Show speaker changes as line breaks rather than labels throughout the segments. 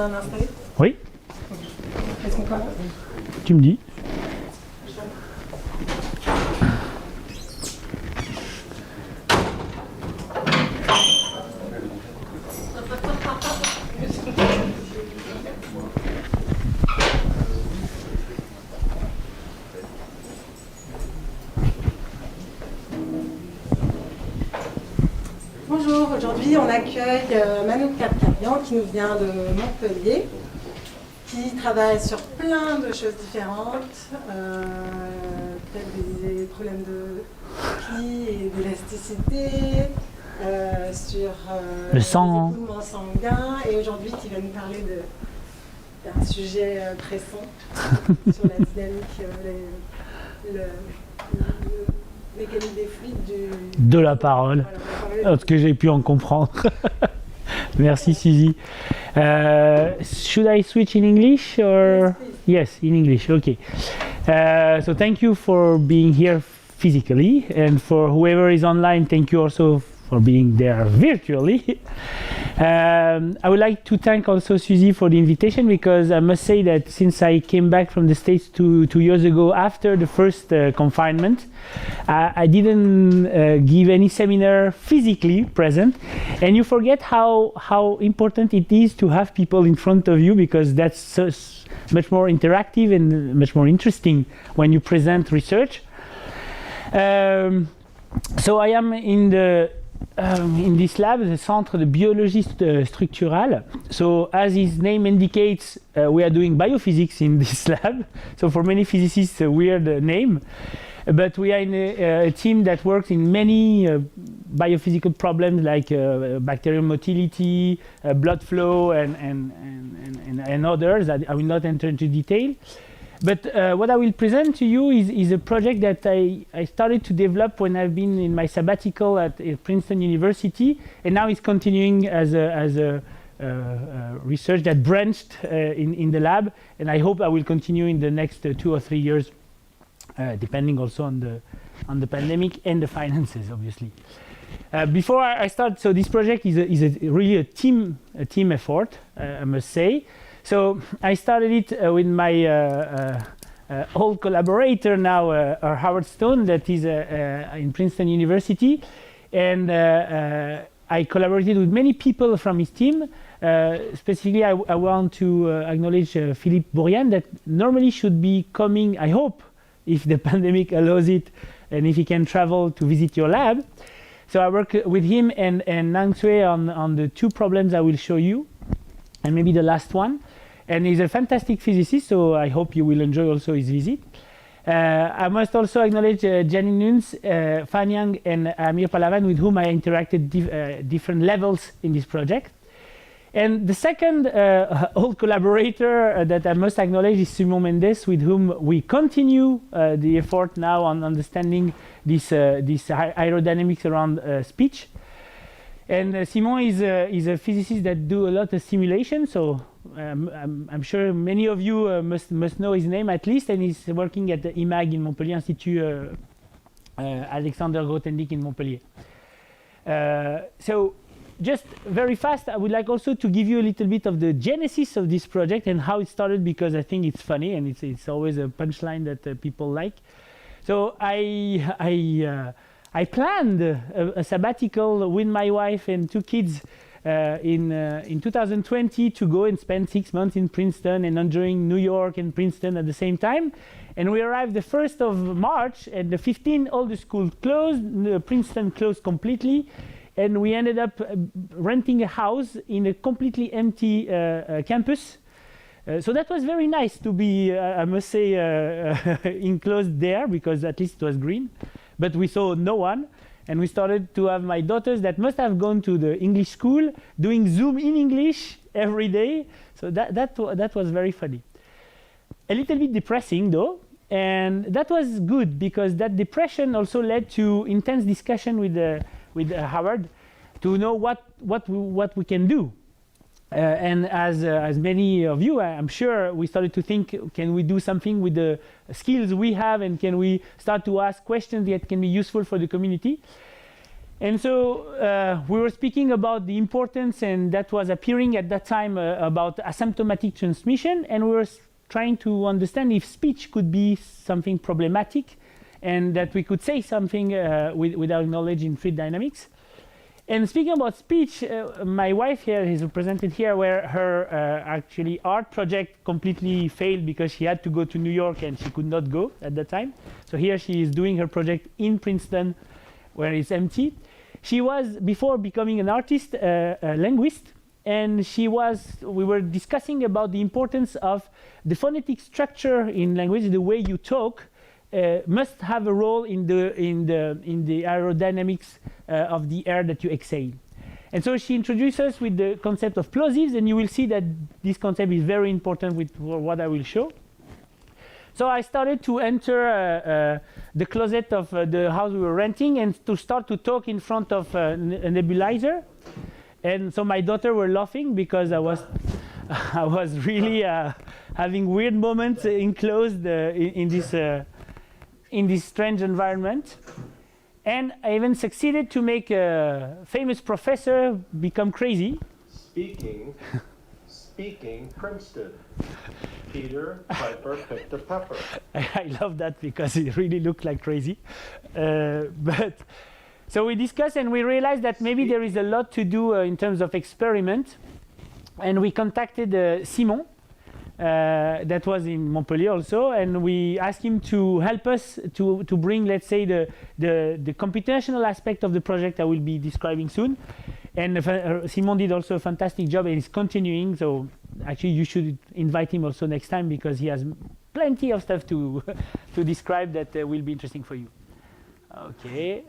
bien installé?
Oui.
Est-ce qu'on commence?
Tu me dis.
Bonjour, aujourd'hui on accueille Abkarian qui nous vient de Montpellier, qui travaille sur plein de choses différentes, tels des problèmes de pli et d'élasticité, sur
le sang,
les écoulements sanguins, et aujourd'hui qui va nous parler d'un sujet pressant sur la dynamique, le mécanique des fluides
de la parole,
voilà,
ce que j'ai pu en comprendre. Merci Suzy. Should I switch in English or? Yes, in English. Okay. So thank you for being here physically, and for whoever is online, thank you also for being there virtually. I would like to thank also Suzy for the invitation, because I must say that since I came back from the States two years ago after the first confinement, I didn't give any seminar physically present, and you forget how important it is to have people in front of you, because that's so much more interactive and much more interesting when you present research. So I am in this lab, the Centre de Biologie Structurale. So as his name indicates, we are doing biophysics in this lab. So for many physicists, a weird name. But we are in a team that works in many biophysical problems like bacterial motility, blood flow, and others that I will not enter into detail. But what I will present to you is a project that I started to develop when I've been in my sabbatical at Princeton University, and now it's continuing as a research that branched in the lab, and I hope I will continue in the next 2 or 3 years, depending also on the pandemic and the finances, obviously. Before I start, so this project is really a team effort, I must say. So I started it with my old collaborator now, Howard Stone, that is in Princeton University, and I collaborated with many people from his team. Specifically, I want to acknowledge Philippe Bourrian, that normally should be coming, I hope, if the pandemic allows it, and if he can travel to visit your lab. So I work with him and Nang Sui on the 2 problems I will show you, and maybe the last one. And he's a fantastic physicist, so I hope you will enjoy also his visit. I must also acknowledge Janine Nunes, Fan Yang, and Amir Pahlavan, with whom I interacted different levels in this project. And the second old collaborator that I must acknowledge is Simon Mendes, with whom we continue the effort now on understanding this aerodynamics around speech. And Simon is a physicist that do a lot of simulation, so I'm sure many of you must know his name at least, and he's working at the IMAG in Montpellier, Institut Alexander Grothendieck in Montpellier. So just very fast, I would like also to give you a little bit of the genesis of this project and how it started, because I think it's funny and it's always a punchline that people like. So I planned a sabbatical with my wife and 2 kids in 2020 to go and spend 6 months in Princeton and enjoying New York and Princeton at the same time. And we arrived the 1st of March, and the 15th all the schools closed, Princeton closed completely, and we ended up renting a house in a completely empty campus. So that was very nice to be, I must say, enclosed there, because at least it was green. But we saw no one, and we started to have my daughters that must have gone to the English school doing Zoom in English every day. So that was very funny. A little bit depressing though, and that was good, because that depression also led to intense discussion with Howard to know what we can do. And as many of you, I'm sure, we started to think, can we do something with the skills we have, and can we start to ask questions that can be useful for the community? And so we were speaking about the importance, and that was appearing at that time about asymptomatic transmission, and we were trying to understand if speech could be something problematic, and that we could say something with our knowledge in fluid dynamics. And speaking about speech, my wife here is represented here, where her actually art project completely failed because she had to go to New York and she could not go at that time. So here she is doing her project in Princeton, where it's empty. She was, before becoming an artist, a linguist, and we were discussing about the importance of the phonetic structure in language, the way you talk, must have a role in the aerodynamics of the air that you exhale. And so she introduced us with the concept of plosives, and you will see that this concept is very important with what I will show. So I started to enter the closet of the house we were renting and to start to talk in front of a nebulizer. And so my daughter were laughing because I was really having weird moments enclosed in this strange environment. And I even succeeded to make a famous professor become crazy.
Speaking Princeton. Peter Piper picked a pepper.
I love that because it really looked like crazy. But so we discussed and we realized that maybe there is a lot to do in terms of experiment. And we contacted Simon, that was in Montpellier also, and we asked him to help us to bring, let's say, the computational aspect of the project I will be describing soon. And Simon did also a fantastic job and is continuing, so actually you should invite him also next time because he has plenty of stuff to describe that will be interesting for you. Okay.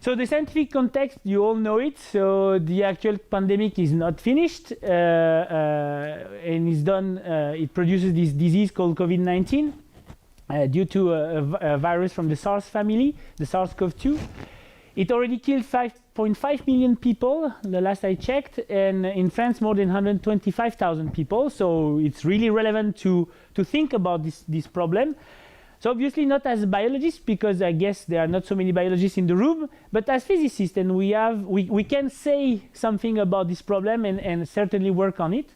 So the scientific context, you all know it. So the actual pandemic is not finished and is done. It produces this disease called COVID-19 due to a virus from the SARS family, the SARS-CoV-2. It already killed 5.5 million people, the last I checked, and in France more than 125,000 people. So it's really relevant to think about this problem. So obviously not as biologists, because I guess there are not so many biologists in the room, but as physicists, and we can say something about this problem and certainly work on it.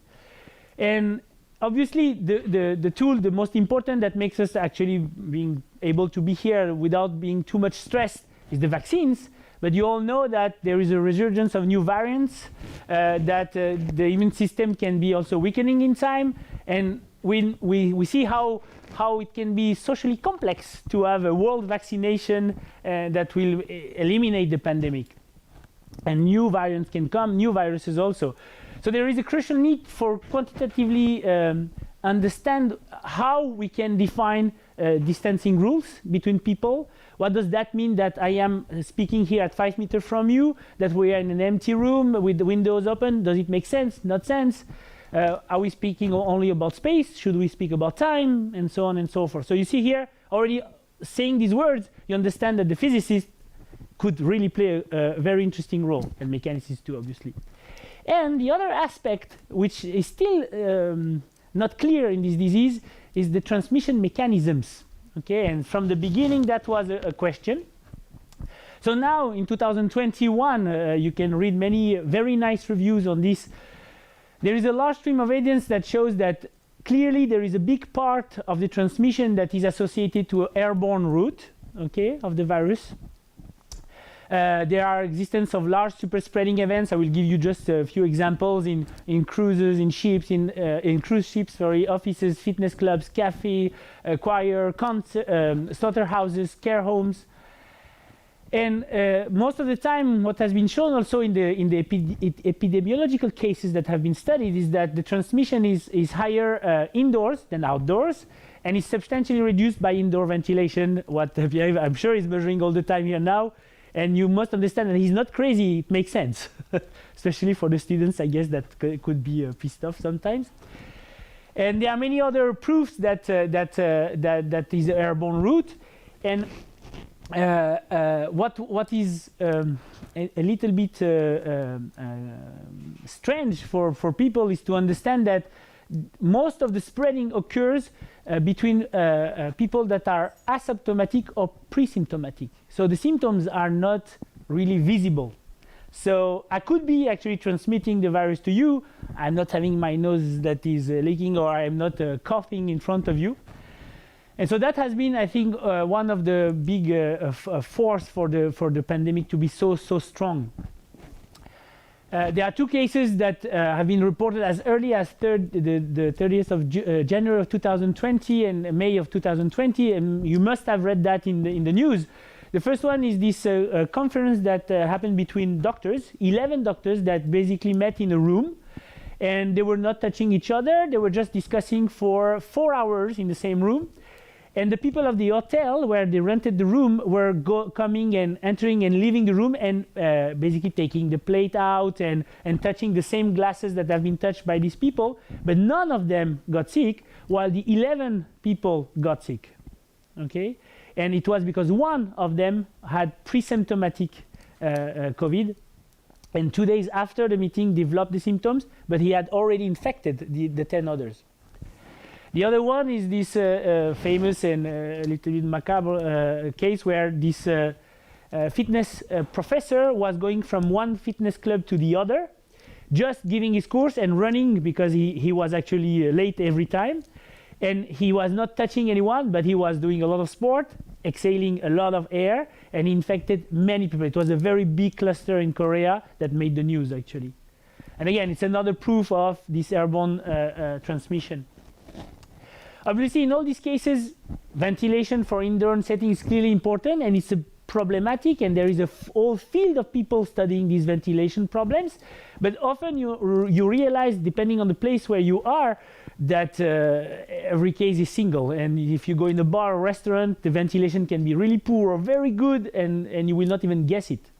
And obviously the tool, the most important that makes us actually being able to be here without being too much stressed is the vaccines. But you all know that there is a resurgence of new variants, that the immune system can be also weakening in time, and we see how it can be socially complex to have a world vaccination that will eliminate the pandemic. And new variants can come, new viruses also. So there is a crucial need for quantitatively understand how we can define distancing rules between people. What does that mean that I am speaking here at 5 meters from you, that we are in an empty room with the windows open? Does it make sense? Not sense. Are we speaking only about space? Should we speak about time? And so on and so forth. So you see here, already saying these words, you understand that the physicist could really play a very interesting role, and mechanicists too, obviously. And the other aspect, which is still not clear in this disease, is the transmission mechanisms. Okay, and from the beginning, that was a question. So now, in 2021, you can read many very nice reviews on this. There is a large stream of evidence that shows that clearly there is a big part of the transmission that is associated to an airborne route, okay, of the virus. There are existence of large super spreading events. I will give you just a few examples in cruises, in ships, in cruise ships, sorry, offices, fitness clubs, cafe, choir, slaughterhouses, care homes. And most of the time, what has been shown also in the epidemiological cases that have been studied is that the transmission is higher indoors than outdoors, and is substantially reduced by indoor ventilation, what Pierre, I'm sure, is measuring all the time here now. And you must understand that he's not crazy. It makes sense, especially for the students, I guess, that could be pissed off sometimes. And there are many other proofs that is an airborne route. And what is a little bit strange for people is to understand that most of the spreading occurs between people that are asymptomatic or presymptomatic. So the symptoms are not really visible. So I could be actually transmitting the virus to you. I'm not having my nose that is leaking, or I'm not coughing in front of you. And so that has been, I think, one of the big force for the pandemic to be so strong. There are 2 cases that have been reported as early as the 30th of January of 2020 and May of 2020, and you must have read that in the news. The first one is this conference that happened between doctors, 11 doctors that basically met in a room, and they were not touching each other. They were just discussing for 4 hours in the same room. And the people of the hotel where they rented the room were coming and entering and leaving the room, and basically taking the plate out and touching the same glasses that have been touched by these people. But none of them got sick, while the 11 people got sick. Okay? And it was because one of them had presymptomatic COVID, and 2 days after the meeting developed the symptoms, but he had already infected the 10 others. The other one is this famous and a little bit macabre case where this fitness professor was going from one fitness club to the other, just giving his course and running because he was actually late every time. And he was not touching anyone, but he was doing a lot of sport, exhaling a lot of air, and he infected many people. It was a very big cluster in Korea that made the news, actually. And again, it's another proof of this airborne transmission. Obviously, in all these cases, ventilation for indoor setting is clearly important, and it's problematic, and there is a whole field of people studying these ventilation problems. But often you realize, depending on the place where you are, that every case is single. And if you go in a bar or restaurant, the ventilation can be really poor or very good, and you will not even guess it.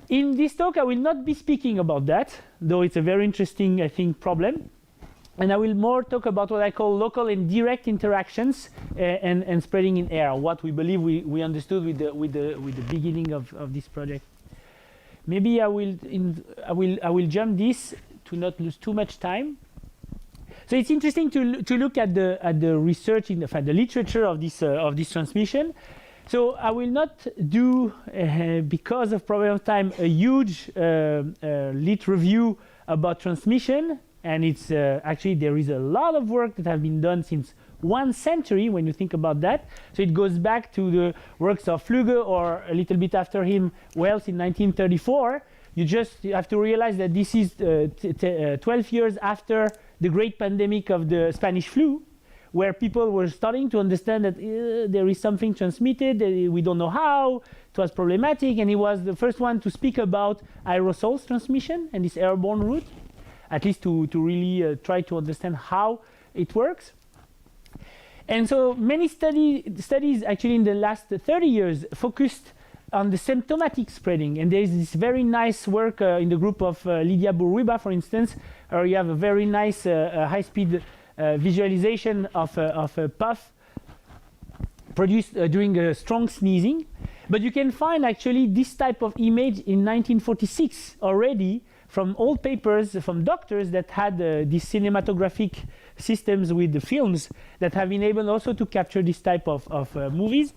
In this talk, I will not be speaking about that, though it's a very interesting, I think, problem. And I will more talk about what I call local and direct interactions and spreading in air, what we believe we understood with the beginning of this project. Maybe I will jump this to not lose too much time. So it's interesting to look at the research in the literature of this transmission. So I will not do, because of problem of time, a huge lit review about transmission. And it's actually, there is a lot of work that have been done since 1 century when you think about that. So it goes back to the works of Flügge, or a little bit after him, Wells in 1934. You have to realize that this is 12 years after the great pandemic of the Spanish flu, where people were starting to understand that there is something transmitted, we don't know how, it was problematic, and he was the first one to speak about aerosols transmission and this airborne route, at least to really try to understand how it works. And so many studies actually in the last 30 years focused on the symptomatic spreading. And there is this very nice work in the group of Lydia Bourwiba, for instance, where you have a very nice high-speed visualization of a puff produced during a strong sneezing. But you can find actually this type of image in 1946 already, from old papers from doctors that had these cinematographic systems with the films that have been able also to capture this type of movies.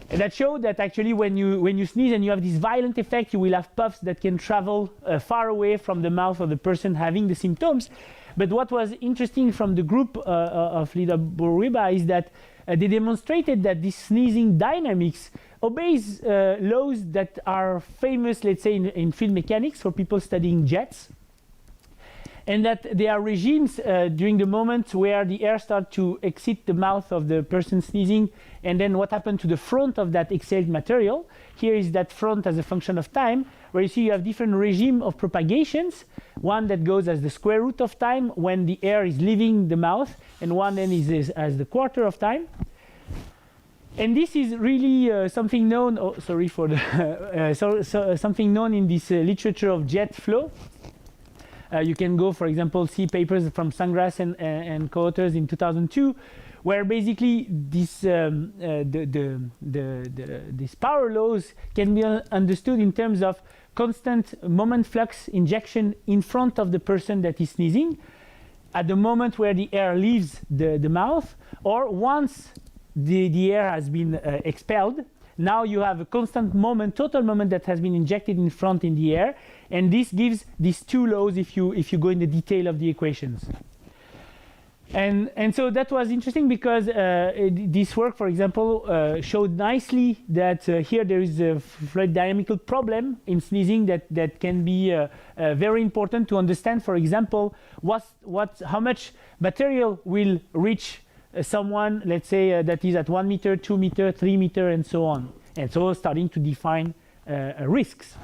And that showed that actually when you sneeze and you have this violent effect, you will have puffs that can travel far away from the mouth of the person having the symptoms. But what was interesting from the group of Lydia Bourwiba is that they demonstrated that this sneezing dynamics obeys laws that are famous, let's say, in field mechanics for people studying jets. And that there are regimes during the moment where the air starts to exit the mouth of the person sneezing, and then what happened to the front of that exhaled material. Here is that front as a function of time, where you see you have different regime of propagations, one that goes as the square root of time when the air is leaving the mouth, and one then is as the quarter of time. And this is really something known, something known in this literature of jet flow. You can go, for example, see papers from Sangras and co-authors in 2002, where basically this, these power laws can be understood in terms of constant moment flux injection in front of the person that is sneezing at the moment where the air leaves the mouth, or once the air has been expelled, now you have a constant moment, total moment that has been injected in front in the air, and this gives these two laws if you go in the detail of the equations. And so that was interesting because this work, for example, showed nicely that here there is a fluid dynamical problem in sneezing that can be very important to understand. For example, how much material will reach someone, let's say, that is at 1 meter, 2 meter, 3 meter, and so on. And so starting to define risks.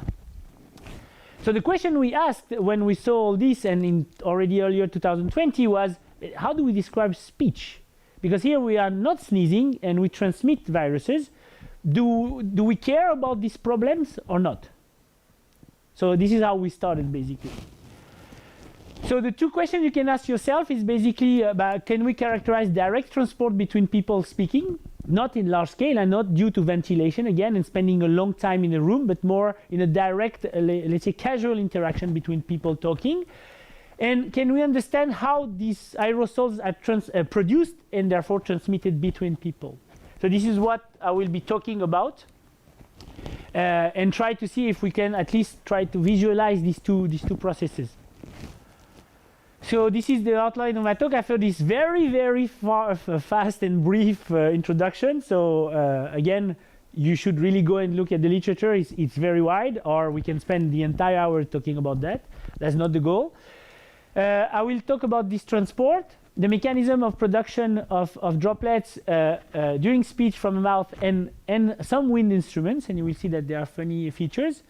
So the question we asked when we saw all this, and in already earlier 2020, was how do we describe speech? Because here we are not sneezing and we transmit viruses. Do we care about these problems or not? So this is how we started basically. So the two questions you can ask yourself is basically about, can we characterize direct transport between people speaking? Not in large scale and not due to ventilation again and spending a long time in a room, but more in a direct, let's say casual interaction between people talking. And can we understand how these aerosols are produced and therefore transmitted between people? So this is what I will be talking about, and try to see if we can at least try to visualize these two processes. So this is the outline of my talk after this very fast and brief introduction. So again, you should really go and look at the literature. It's very wide, or we can spend the entire hour talking about that. That's not the goal. I will talk about this transport, the mechanism of production of droplets during speech from the mouth, and some wind instruments, and you will see that there are funny features.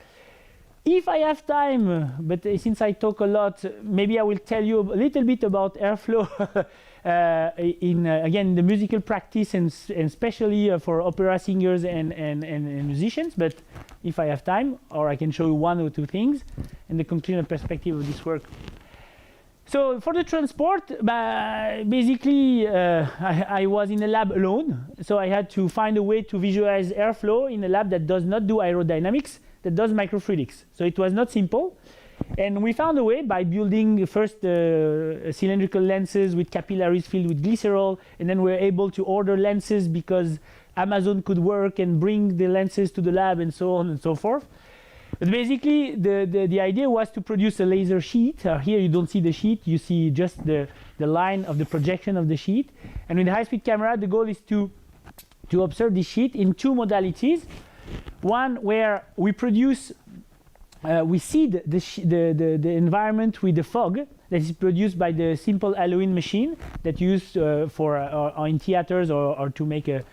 If I have time, but since I talk a lot, maybe I will tell you a little bit about airflow again, the musical practice and especially for opera singers and musicians. But if I have time, or I can show you one or two things and the conclusion perspective of this work. So for the transport, basically I was in a lab alone, so I had to find a way to visualize airflow in a lab that does not do aerodynamics, that does microfluidics. So it was not simple, and we found a way by building first cylindrical lenses with capillaries filled with glycerol, and then we were able to order lenses because Amazon could work and bring the lenses to the lab and so on and so forth. But basically, the idea was to produce a laser sheet. Here you don't see the sheet, you see just the line of the projection of the sheet. And with a high-speed camera, the goal is to observe the sheet in two modalities. One where we produce, we seed the environment with the fog that is produced by the simple Halloween machine that used for in theaters or to make a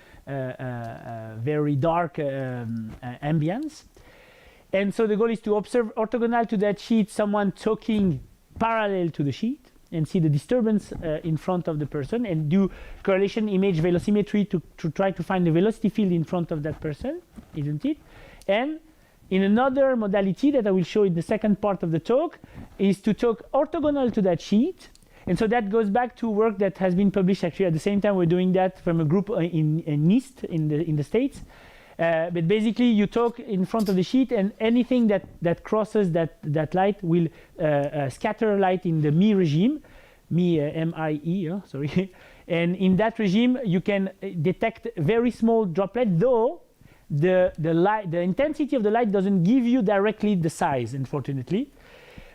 very dark ambience. And so the goal is to observe orthogonal to that sheet someone talking parallel to the sheet and see the disturbance in front of the person and do correlation image velocimetry to try to find the velocity field in front of that person, isn't it? And in another modality that I will show in the second part of the talk is to talk orthogonal to that sheet. And so that goes back to work that has been published actually at the same time we're doing that from a group in NIST in the States. But basically you talk in front of the sheet and anything that crosses that light will scatter light in the MIE regime, M-I-E, sorry. And in that regime you can detect very small droplet, though the intensity of the light doesn't give you directly the size, unfortunately.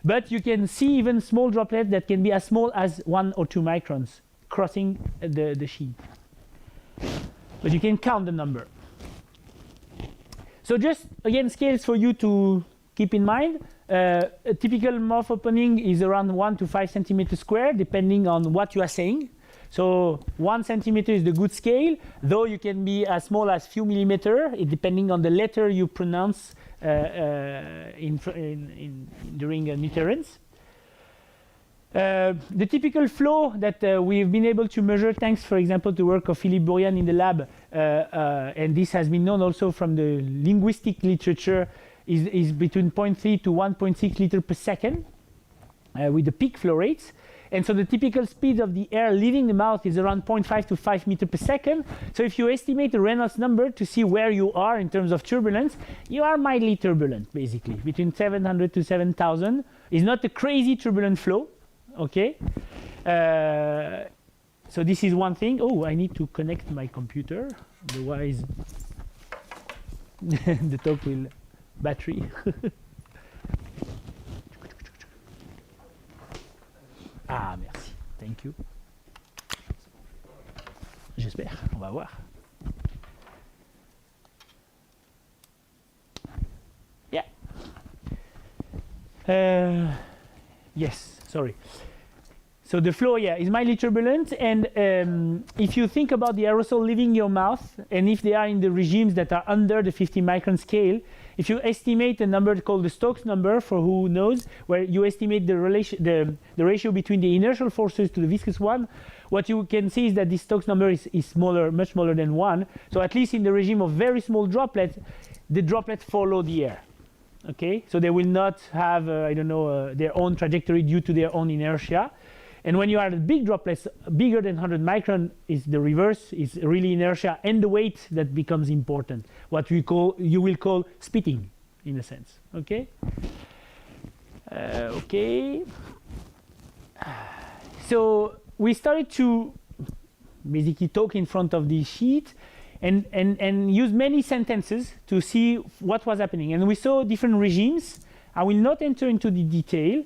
But you can see even small droplets that can be as small as 1 or 2 microns crossing the sheet. But you can count the number. So just, again, scales for you to keep in mind. A typical mouth opening is around 1 to 5 centimeters square, depending on what you are saying. So 1 centimeter is the good scale, though you can be as small as few millimeter, depending on the letter you pronounce during an utterance. The typical flow that we've been able to measure, thanks, for example, to work of Philippe Bourrian in the lab, and this has been known also from the linguistic literature, is between 0.3 to 1.6 liters per second with the peak flow rates. And so the typical speed of the air leaving the mouth is around 0.5 to 5 meters per second. So if you estimate the Reynolds number to see where you are in terms of turbulence, you are mildly turbulent, basically, between 700 to 7,000. It's not a crazy turbulent flow. Okay, so this is one thing. Oh, I need to connect my computer, otherwise the talk will battery. Ah, merci. Thank you. J'espère. On va voir. Yeah. Yes, sorry. So the flow, yeah, is mildly turbulent, and if you think about the aerosol leaving your mouth, and if they are in the regimes that are under the 50 micron scale, if you estimate a number called the Stokes number, for who knows, where you estimate the ratio between the inertial forces to the viscous one, what you can see is that this Stokes number is smaller, much smaller than 1. So at least in the regime of very small droplets, the droplets follow the air. Okay, so they will not have, I don't know, their own trajectory due to their own inertia. And when you are at big droplets, bigger than 100 micron, is the reverse, is really inertia and the weight that becomes important. What you will call spitting, in a sense. Okay. Okay. So we started to basically talk in front of the sheet and use many sentences to see what was happening. And we saw different regimes. I will not enter into the detail,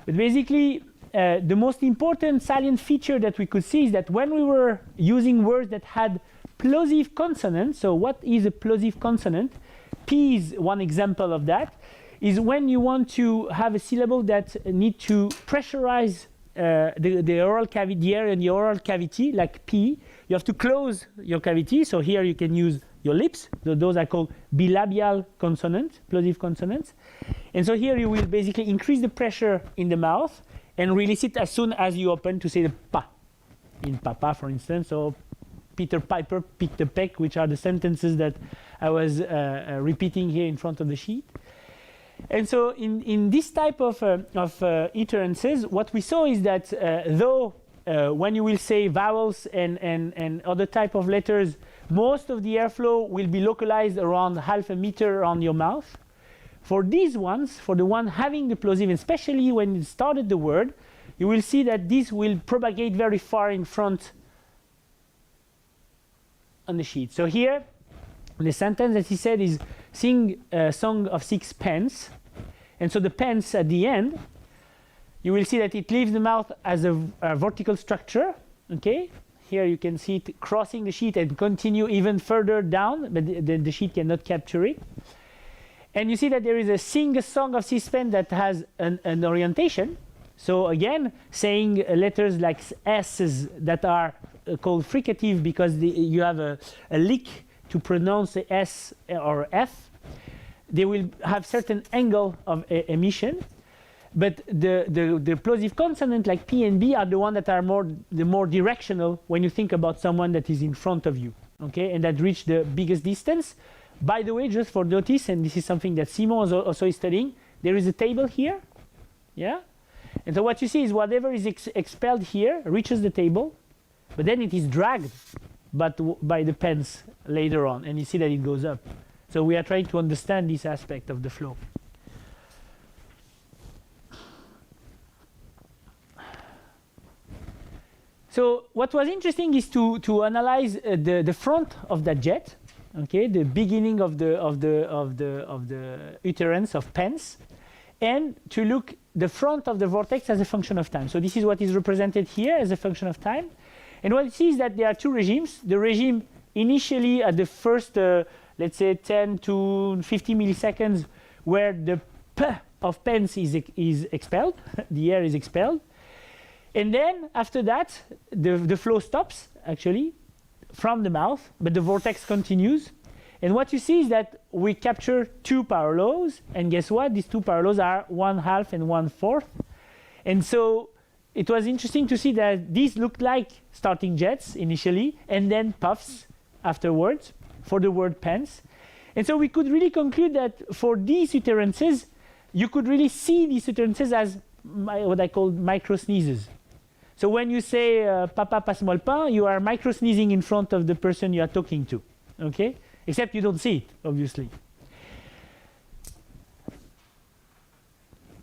but basically the most important salient feature that we could see is that when we were using words that had plosive consonants, so what is a plosive consonant? P is one example of that, is when you want to have a syllable that need to pressurize the oral cavity, the air in the oral cavity, like P. You have to close your cavity, so here you can use your lips. So those are called bilabial consonants, plosive consonants. And so here you will basically increase the pressure in the mouth and release it as soon as you open to say the pa in papa, for instance, or Peter Piper picked a peck, which are the sentences that I was repeating here in front of the sheet. And so in this type of iterances, what we saw is that though when you will say vowels and other type of letters, most of the airflow will be localized around half a meter around your mouth. For these ones, for the one having the plosive, especially when you started the word, you will see that this will propagate very far in front on the sheet. So here, the sentence that he said is sing a song of 6 pence. And so the pence at the end, you will see that it leaves the mouth as a vertical structure. Okay, here you can see it crossing the sheet and continue even further down, but the sheet cannot capture it. And you see that there is a sing a song of 6 pence that has an orientation. So again, saying letters like S's that are called fricative because you have a lick to pronounce the S or F. They will have certain angle of emission. But the plosive consonant like P and B are the ones that are more directional when you think about someone that is in front of you, okay, and that reach the biggest distance. By the way, just for notice, and this is something that Simon also is studying, there is a table here, yeah? And so what you see is whatever is expelled here reaches the table, but then it is dragged by the pens later on, and you see that it goes up. So we are trying to understand this aspect of the flow. So what was interesting is to analyze the front of that jet, okay, the beginning of the utterance of pens, and to look the front of the vortex as a function of time. So this is what is represented here as a function of time. And what you see is that there are two regimes. The regime initially at the first, let's say 10 to 50 milliseconds, where the p of pens is expelled, the air is expelled. And then after that, the flow stops actually from the mouth, but the vortex continues. And what you see is that we capture two power laws, and guess what? These two power laws are 1/2 and 1/4. And so it was interesting to see that these looked like starting jets initially, and then puffs afterwards for the word pens. And so we could really conclude that for these utterances, you could really see these utterances as what I call microsneezes. So when you say "Papa passe-moi le pain," you are microsneezing in front of the person you are talking to, okay? Except you don't see it, obviously.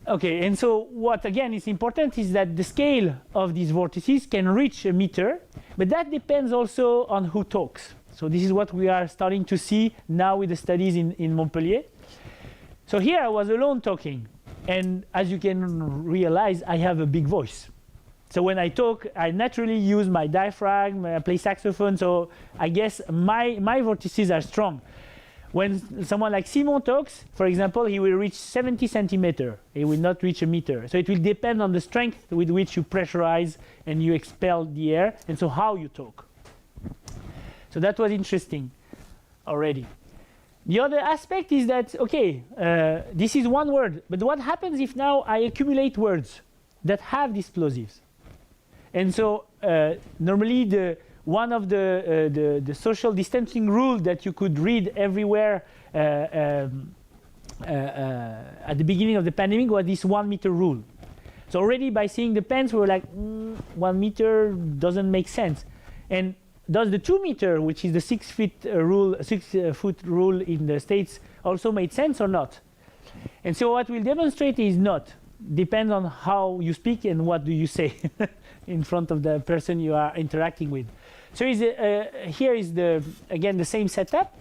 Okay, and so what again is important is that the scale of these vortices can reach a meter, but that depends also on who talks. So this is what we are starting to see now with the studies in Montpellier. So here I was alone talking, and as you can realize, I have a big voice. So when I talk, I naturally use my diaphragm, I play saxophone, so I guess my vortices are strong. When someone like Simon talks, for example, he will reach 70 centimeters. He will not reach a meter. So it will depend on the strength with which you pressurize and you expel the air, and so how you talk. So that was interesting already. The other aspect is that, okay, this is one word, but what happens if now I accumulate words that have these plosives? And so normally one of the social distancing rule that you could read everywhere at the beginning of the pandemic was this 1 meter rule. So already by seeing the pens, we were like, 1 meter doesn't make sense. And does the 2 meter, which is the 6 foot rule in the States, also made sense or not? And so what we'll demonstrate is not. Depends on how you speak and what do you say in front of the person you are interacting with. So here is again the same setup,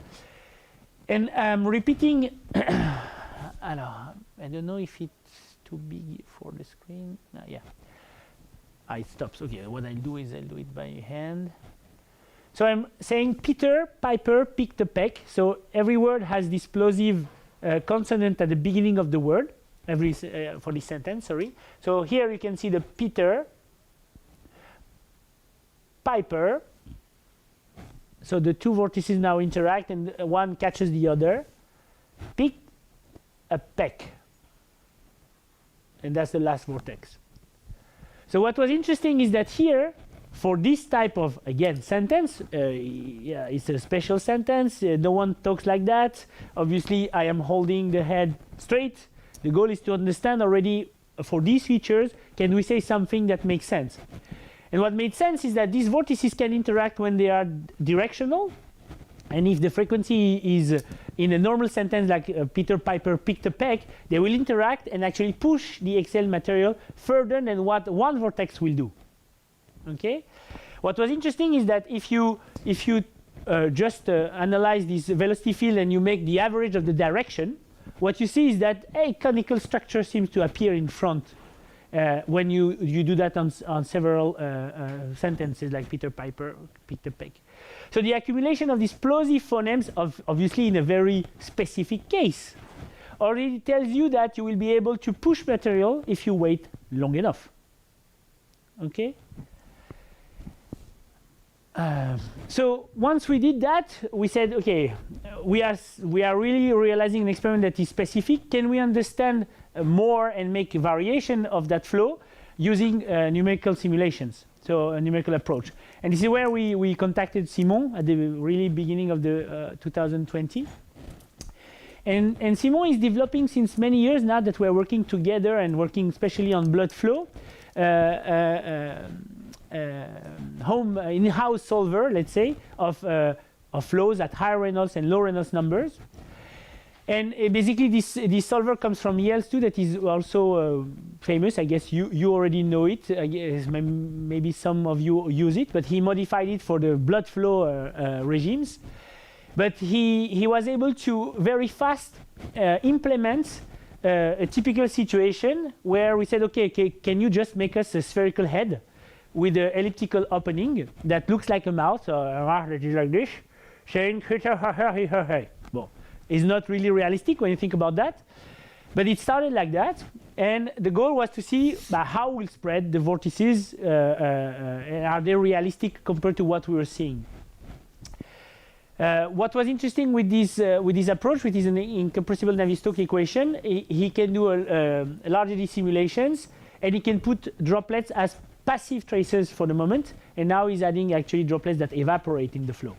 and I'm repeating. I don't know if it's too big for the screen. Yeah, it stops. Okay, what I'll do is I'll do it by hand. So I'm saying Peter, Piper, picked a peck. So every word has this plosive consonant at the beginning of the word. For this sentence, sorry. So here you can see the Peter, Piper. So the two vortices now interact and one catches the other. Pick a peck. And that's the last vortex. So what was interesting is that here, for this type of, again, sentence, it's a special sentence. No one talks like that. Obviously, I am holding the head straight. The goal is to understand already for these features, can we say something that makes sense? And what made sense is that these vortices can interact when they are directional. And if the frequency is in a normal sentence like Peter Piper picked a peck, they will interact and actually push the exhaled material further than what one vortex will do. Okay? What was interesting is that if you just analyze this velocity field and you make the average of the direction, what you see is that a conical structure seems to appear in front when you do that on several sentences like Peter Piper picked a peck. So the accumulation of these plosive phonemes, obviously in a very specific case, already tells you that you will be able to push material if you wait long enough. Okay? So once we did that, we said, okay, we are really realizing an experiment that is specific. Can we understand more and make a variation of that flow using numerical simulations? So a numerical approach. And this is where we contacted Simon at the really beginning of the 2020. And Simon is developing since many years now that we're working together and working especially on blood flow. In-house solver, let's say, of flows at high Reynolds and low Reynolds numbers. And basically this solver comes from Yale too, that is also famous. I guess you already know it. I guess maybe some of you use it, but he modified it for the blood flow regimes. But he was able to very fast implement a typical situation where we said, okay, can you just make us a spherical head with an elliptical opening that looks like a mouth, that is like this, saying, well, it's not really realistic when you think about that, but it started like that, and the goal was to see how we'll spread the vortices, and are they realistic compared to what we were seeing. What was interesting with this approach, which is an incompressible Navier-Stokes equation, he can do large eddy simulations, and he can put droplets as passive traces for the moment, and now he's adding actually droplets that evaporate in the flow.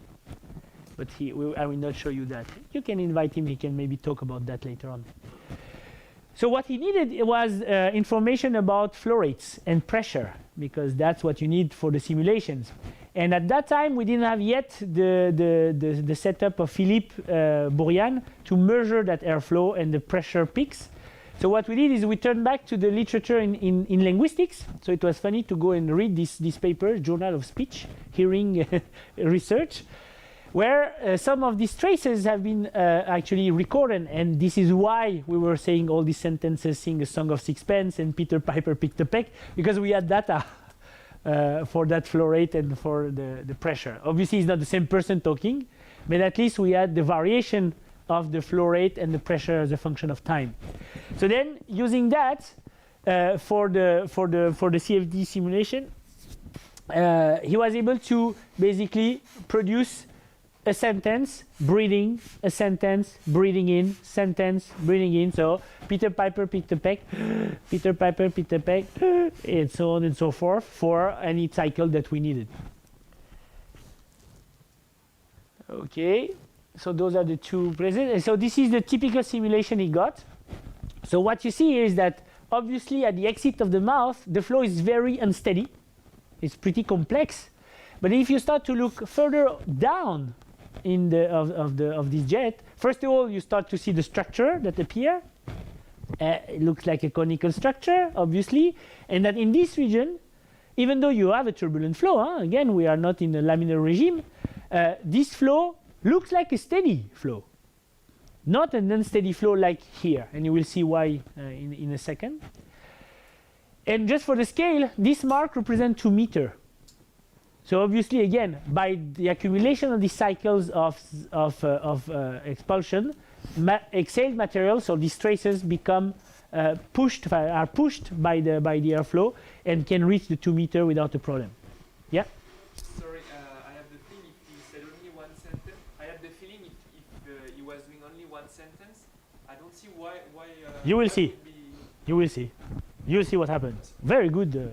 But I will not show you that. You can invite him, he can maybe talk about that later on. So what he needed was information about flow rates and pressure, because that's what you need for the simulations. And at that time, we didn't have yet the setup of Philippe Bourrian to measure that airflow and the pressure peaks. So what we did is we turned back to the literature in linguistics. So it was funny to go and read this paper, Journal of Speech, Hearing Research. where some of these traces have been actually recorded, and this is why we were saying all these sentences, sing a song of sixpence and Peter Piper picked a peck, because we had data for that flow rate and for the pressure. Obviously it's not the same person talking, but at least we had the variation of the flow rate and the pressure as a function of time. So then using that for the CFD simulation, he was able to basically produce a sentence, breathing, a sentence, breathing in, sentence, breathing in. So Peter Piper picked a peck, Peter Piper picked a peck, and so on and so forth for any cycle that we needed. Okay, so those are the two places. And so this is the typical simulation he got. So what you see is that obviously at the exit of the mouth, the flow is very unsteady. It's pretty complex. But if you start to look further down in of this jet, first of all, you start to see the structure that appear. It looks like a conical structure, obviously. And that in this region, even though you have a turbulent flow, again, we are not in a laminar regime, this flow looks like a steady flow, not an unsteady flow like here. And you will see why in a second. And just for the scale, this mark represents 2 meters. So obviously, again, by the accumulation of these cycles of expulsion, exhaled material, so these traces become are pushed by the airflow and can reach the 2 meters without a problem. Yeah.
Sorry, I have the feeling if he said only one sentence. I have the feeling if he was doing only one sentence, I don't see why.
You will see. You will see. You will see what happens. Very good.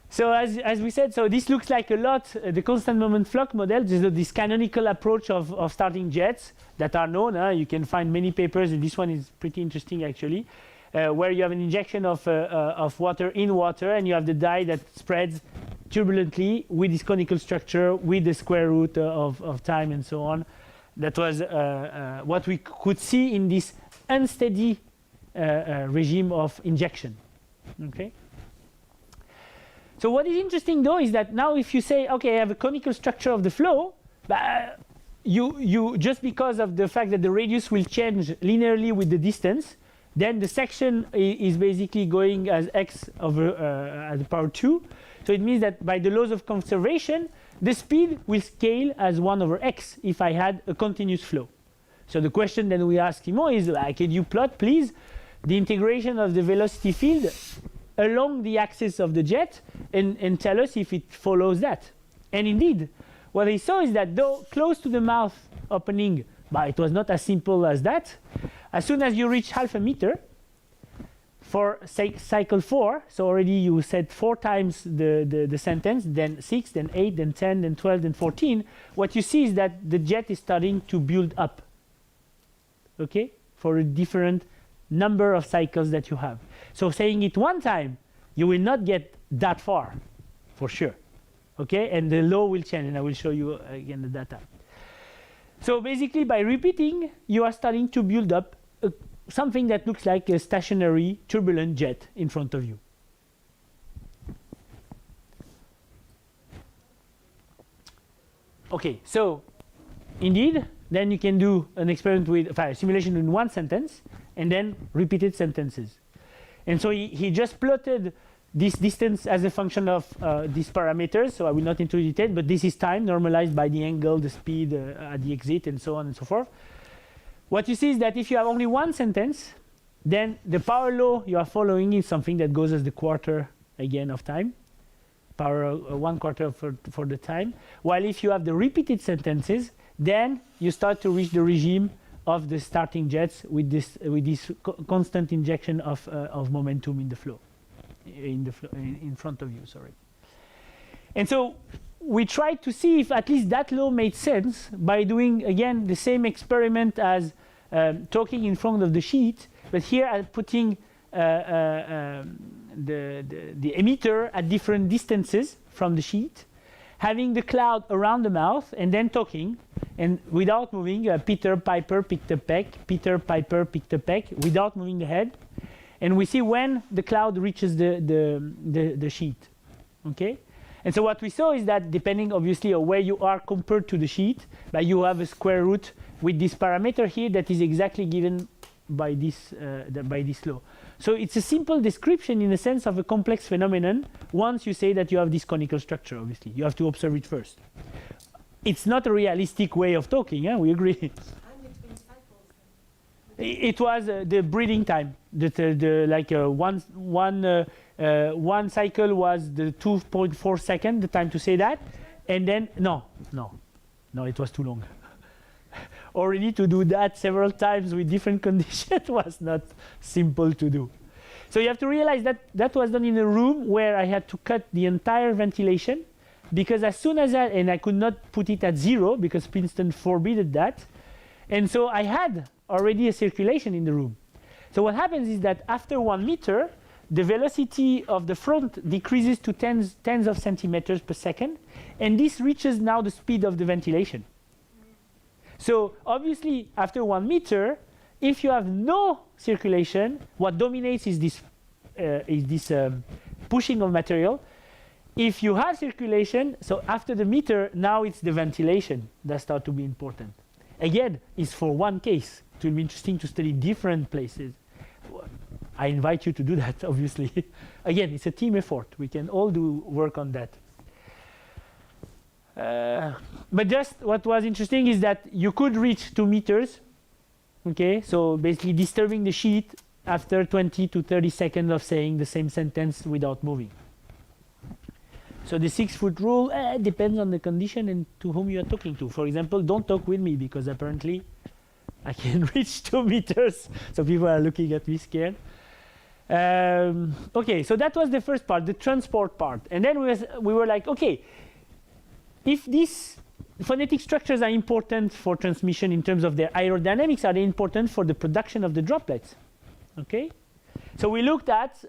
So as we said, so this looks like a lot the constant moment flux model. This canonical approach of starting jets that are known. You can find many papers, and this one is pretty interesting actually, where you have an injection of water in water, and you have the dye that spreads turbulently with this conical structure, with the square root of time and so on. That was what we could see in this unsteady regime of injection. Okay. So what is interesting though is that now if you say, okay, I have a conical structure of the flow, you just because of the fact that the radius will change linearly with the distance, then the section is basically going as x over as the power 2. So it means that by the laws of conservation, the speed will scale as 1 over x if I had a continuous flow. So the question then we ask Timo is, can you plot, please, the integration of the velocity field along the axis of the jet and tell us if it follows that. And indeed, what he saw is that though close to the mouth opening, but it was not as simple as that, as soon as you reach half a meter, for cycle 4, so already you said 4 times the sentence, then 6, then 8, then 10, then 12, then 14, what you see is that the jet is starting to build up, okay, for a different number of cycles that you have. So saying it one time, you will not get that far, for sure. Okay, and the law will change, and I will show you again the data. So basically, by repeating, you are starting to build up something that looks like a stationary turbulent jet in front of you. Okay, so indeed, then you can do an experiment with a simulation in one sentence and then repeated sentences. And so he just plotted this distance as a function of these parameters. So I will not introduce it, but this is time normalized by the angle, the speed at the exit, and so on and so forth. What you see is that if you have only one sentence, then the power law you are following is something that goes as the quarter again of time, power 1/4 for the time. While if you have the repeated sentences, then you start to reach the regime of the starting jets with this constant injection of momentum in the flow, in front of you. Sorry. And so we tried to see if at least that law made sense by doing again the same experiment as talking in front of the sheet, but here putting the emitter at different distances from the sheet, having the cloud around the mouth, and then talking, and without moving, Peter Piper picked a peck, Peter Piper picked a peck, without moving the head. And we see when the cloud reaches the sheet. Okay? And so what we saw is that depending obviously on where you are compared to the sheet, but you have a square root with this parameter here that is exactly given by this law. So it's a simple description in the sense of a complex phenomenon once you say that you have this conical structure. Obviously you have to observe it first. It's not a realistic way of talking, we agree. It was the breathing time. One cycle was the 2.4 seconds, the time to say that, and then no, it was too long. Already to do that several times with different conditions was not simple to do. So you have to realize that that was done in a room where I had to cut the entire ventilation, because as soon as and I could not put it at 0 because Princeton forbade that, and so I had already a circulation in the room. So what happens is that after 1 meter, the velocity of the front decreases to tens of centimeters per second, and this reaches now the speed of the ventilation. So obviously after 1 meter, if you have no circulation, what dominates is this pushing of material. If you have circulation, so after the meter, now it's the ventilation that starts to be important. Again, it's for one case. It will be interesting to study different places. I invite you to do that, obviously. Again, it's a team effort. We can all do work on that. But just what was interesting is that you could reach 2 meters. Okay, so basically disturbing the sheet after 20 to 30 seconds of saying the same sentence without moving. So the 6-foot rule depends on the condition and to whom you are talking to. For example, don't talk with me because apparently I can reach 2 meters. So people are looking at me scared. Okay, so that was the first part, the transport part. And then we were like, okay, if these phonetic structures are important for transmission in terms of their aerodynamics, are they important for the production of the droplets? Okay, so we looked at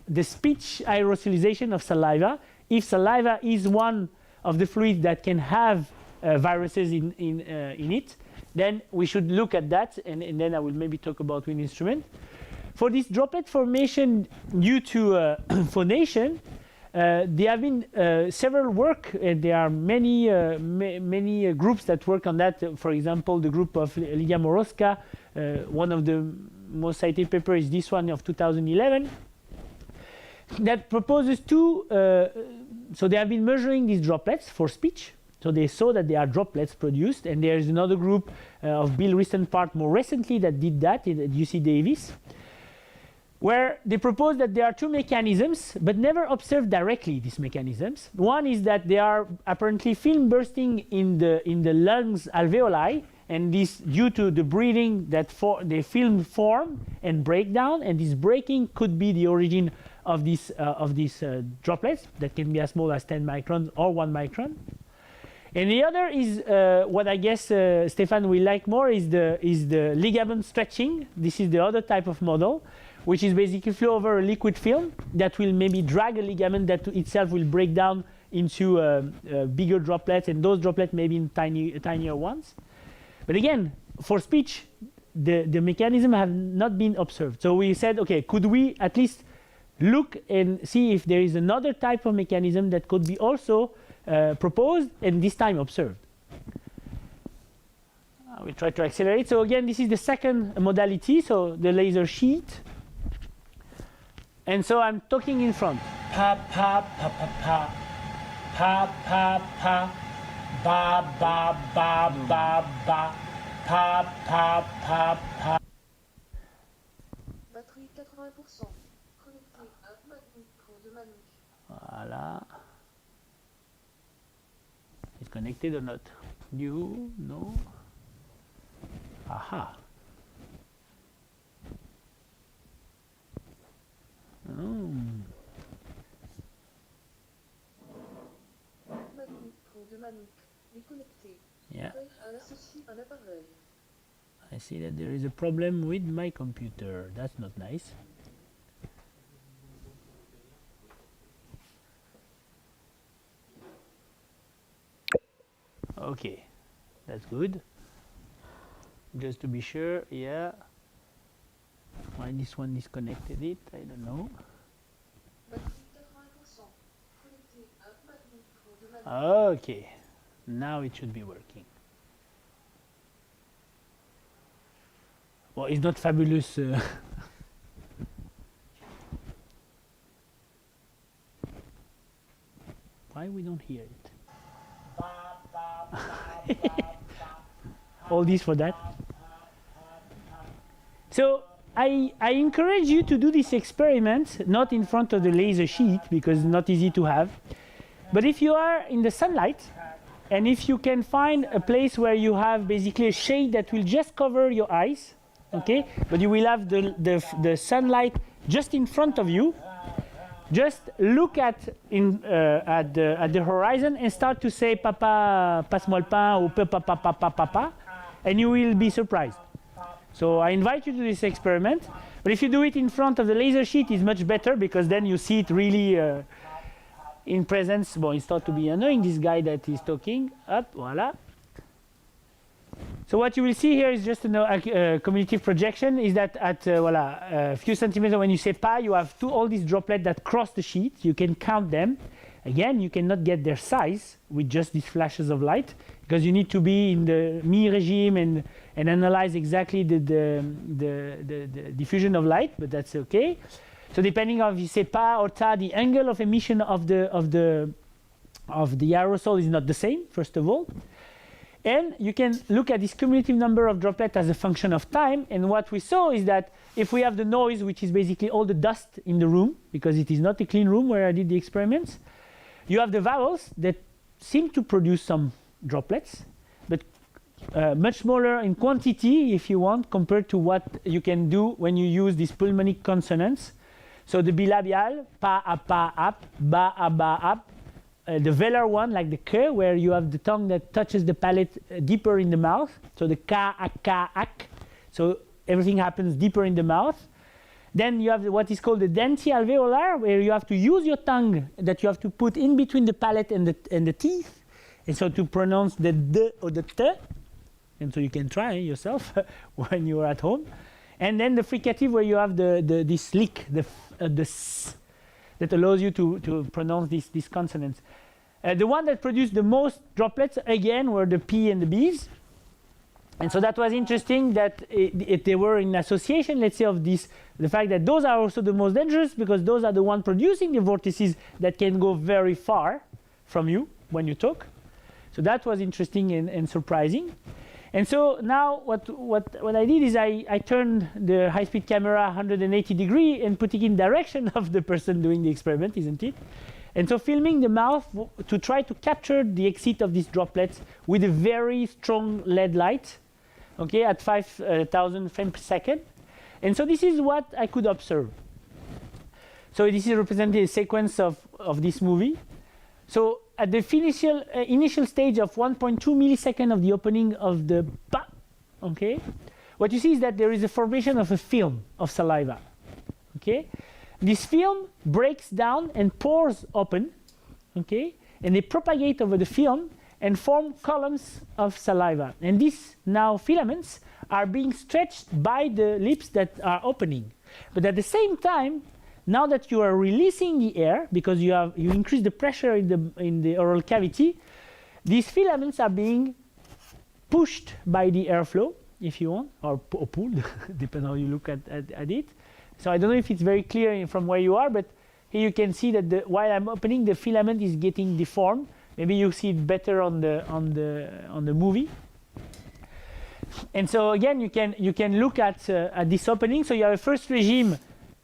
the speech aerosolization of saliva. If saliva is one of the fluids that can have viruses in it, then we should look at that, and then I will maybe talk about wind instrument. For this droplet formation due to phonation, there have been several work, and there are many groups that work on that. For example, the group of Lidia Moroska, one of the most cited papers is this one of 2011, that proposes two, so they have been measuring these droplets for speech. So they saw that there are droplets produced, and there is another group of Bill Ristenpart more recently that did that at UC Davis, where they propose that there are two mechanisms, but never observed directly these mechanisms. One is that there are apparently film bursting in the lungs alveoli, and this due to the breathing that the film form and break down, and this breaking could be the origin of these droplets that can be as small as 10 microns or 1 micron. And the other is what I guess Stefan will like more is the ligament stretching. This is the other type of model, which is basically flow over a liquid film that will maybe drag a ligament that itself will break down into bigger droplets, and those droplets maybe in tinier ones. But again, for speech, the mechanism have not been observed. So we said, okay, could we at least look and see if there is another type of mechanism that could be also proposed and this time observed. We'll try to accelerate. So again, this is the second modality, so the laser sheet. And so I'm talking in front. Pa, pa, pa, pa, pa. Pa, pa, pa. Ba, ba, ba, ba, ba. Pa, pa, pa, pa.
Batterie 80%. Connecté à micro de manouche.
Voilà. Is connected or not? New? No? Aha.
Micro de manouche. Déconnecté.
Yeah.
Un associé un appareil.
I see that there is a problem with my computer. That's not nice. Okay, that's good. Just to be sure, yeah. Why this one disconnected it? I don't know.
Batterie 80%. Connecté à
Okay, now it should be working. Well, it's not fabulous. Why we don't hear it? All this for that. So I encourage you to do this experiment, not in front of the laser sheet because it's not easy to have. But if you are in the sunlight, and if you can find a place where you have basically a shade that will just cover your eyes, okay, but you will have the sunlight just in front of you, just look at the horizon and start to say papa passe-moi le pain or papa papa papa papa, and you will be surprised. So I invite you to this experiment, but if you do it in front of the laser sheet, it's much better because then you see it really in presence. Bon, it starts to be annoying, this guy that is talking. Up, voila. So what you will see here is just a cumulative projection, is that at a few centimeters when you say pa, you have all these droplets that cross the sheet. You can count them. Again, you cannot get their size with just these flashes of light because you need to be in the mi regime and analyze exactly the diffusion of light, but that's okay. So depending on if you say pa or ta, the angle of emission of the aerosol is not the same, first of all. And you can look at this cumulative number of droplets as a function of time. And what we saw is that if we have the noise, which is basically all the dust in the room, because it is not a clean room where I did the experiments, you have the vowels that seem to produce some droplets, but much smaller in quantity, if you want, compared to what you can do when you use these pulmonic consonants. So the bilabial, pa, a, pa, ap, ba, a, ba, ap. The velar one, like the k, where you have the tongue that touches the palate deeper in the mouth. So the ka, a, ka, ak. So everything happens deeper in the mouth. Then you have what is called the Dante Alveolar, where you have to use your tongue that you have to put in between the palate and the teeth. And so to pronounce the d or the t. And so you can try yourself when you are at home. And then the fricative, where you have this lick, the s, that allows you to pronounce these consonants. The one that produced the most droplets, again, were the P and the B's. And so that was interesting that they were in association, let's say, of the fact that those are also the most dangerous because those are the ones producing the vortices that can go very far from you when you talk. So that was interesting and surprising. And so now what I did is I turned the high-speed camera 180 degrees and put it in direction of the person doing the experiment, isn't it? And so filming the mouth to try to capture the exit of these droplets with a very strong LED light, okay, at 5,000 frames per second. And so this is what I could observe. So this is representing a sequence of this movie. So at the initial stage of 1.2 milliseconds of the opening of the pa, okay, what you see is that there is a formation of a film of saliva, okay? This film breaks down and pores open, okay? And they propagate over the film and form columns of saliva. And these now filaments are being stretched by the lips that are opening. But at the same time, now that you are releasing the air, because you increase the pressure in the oral cavity, these filaments are being pushed by the airflow, if you want, or pulled, depending on how you look at it. So I don't know if it's very clear from where you are, but here you can see that while I'm opening, the filament is getting deformed. Maybe you see it better on the movie. And so again, you can look at this opening. So you have a first regime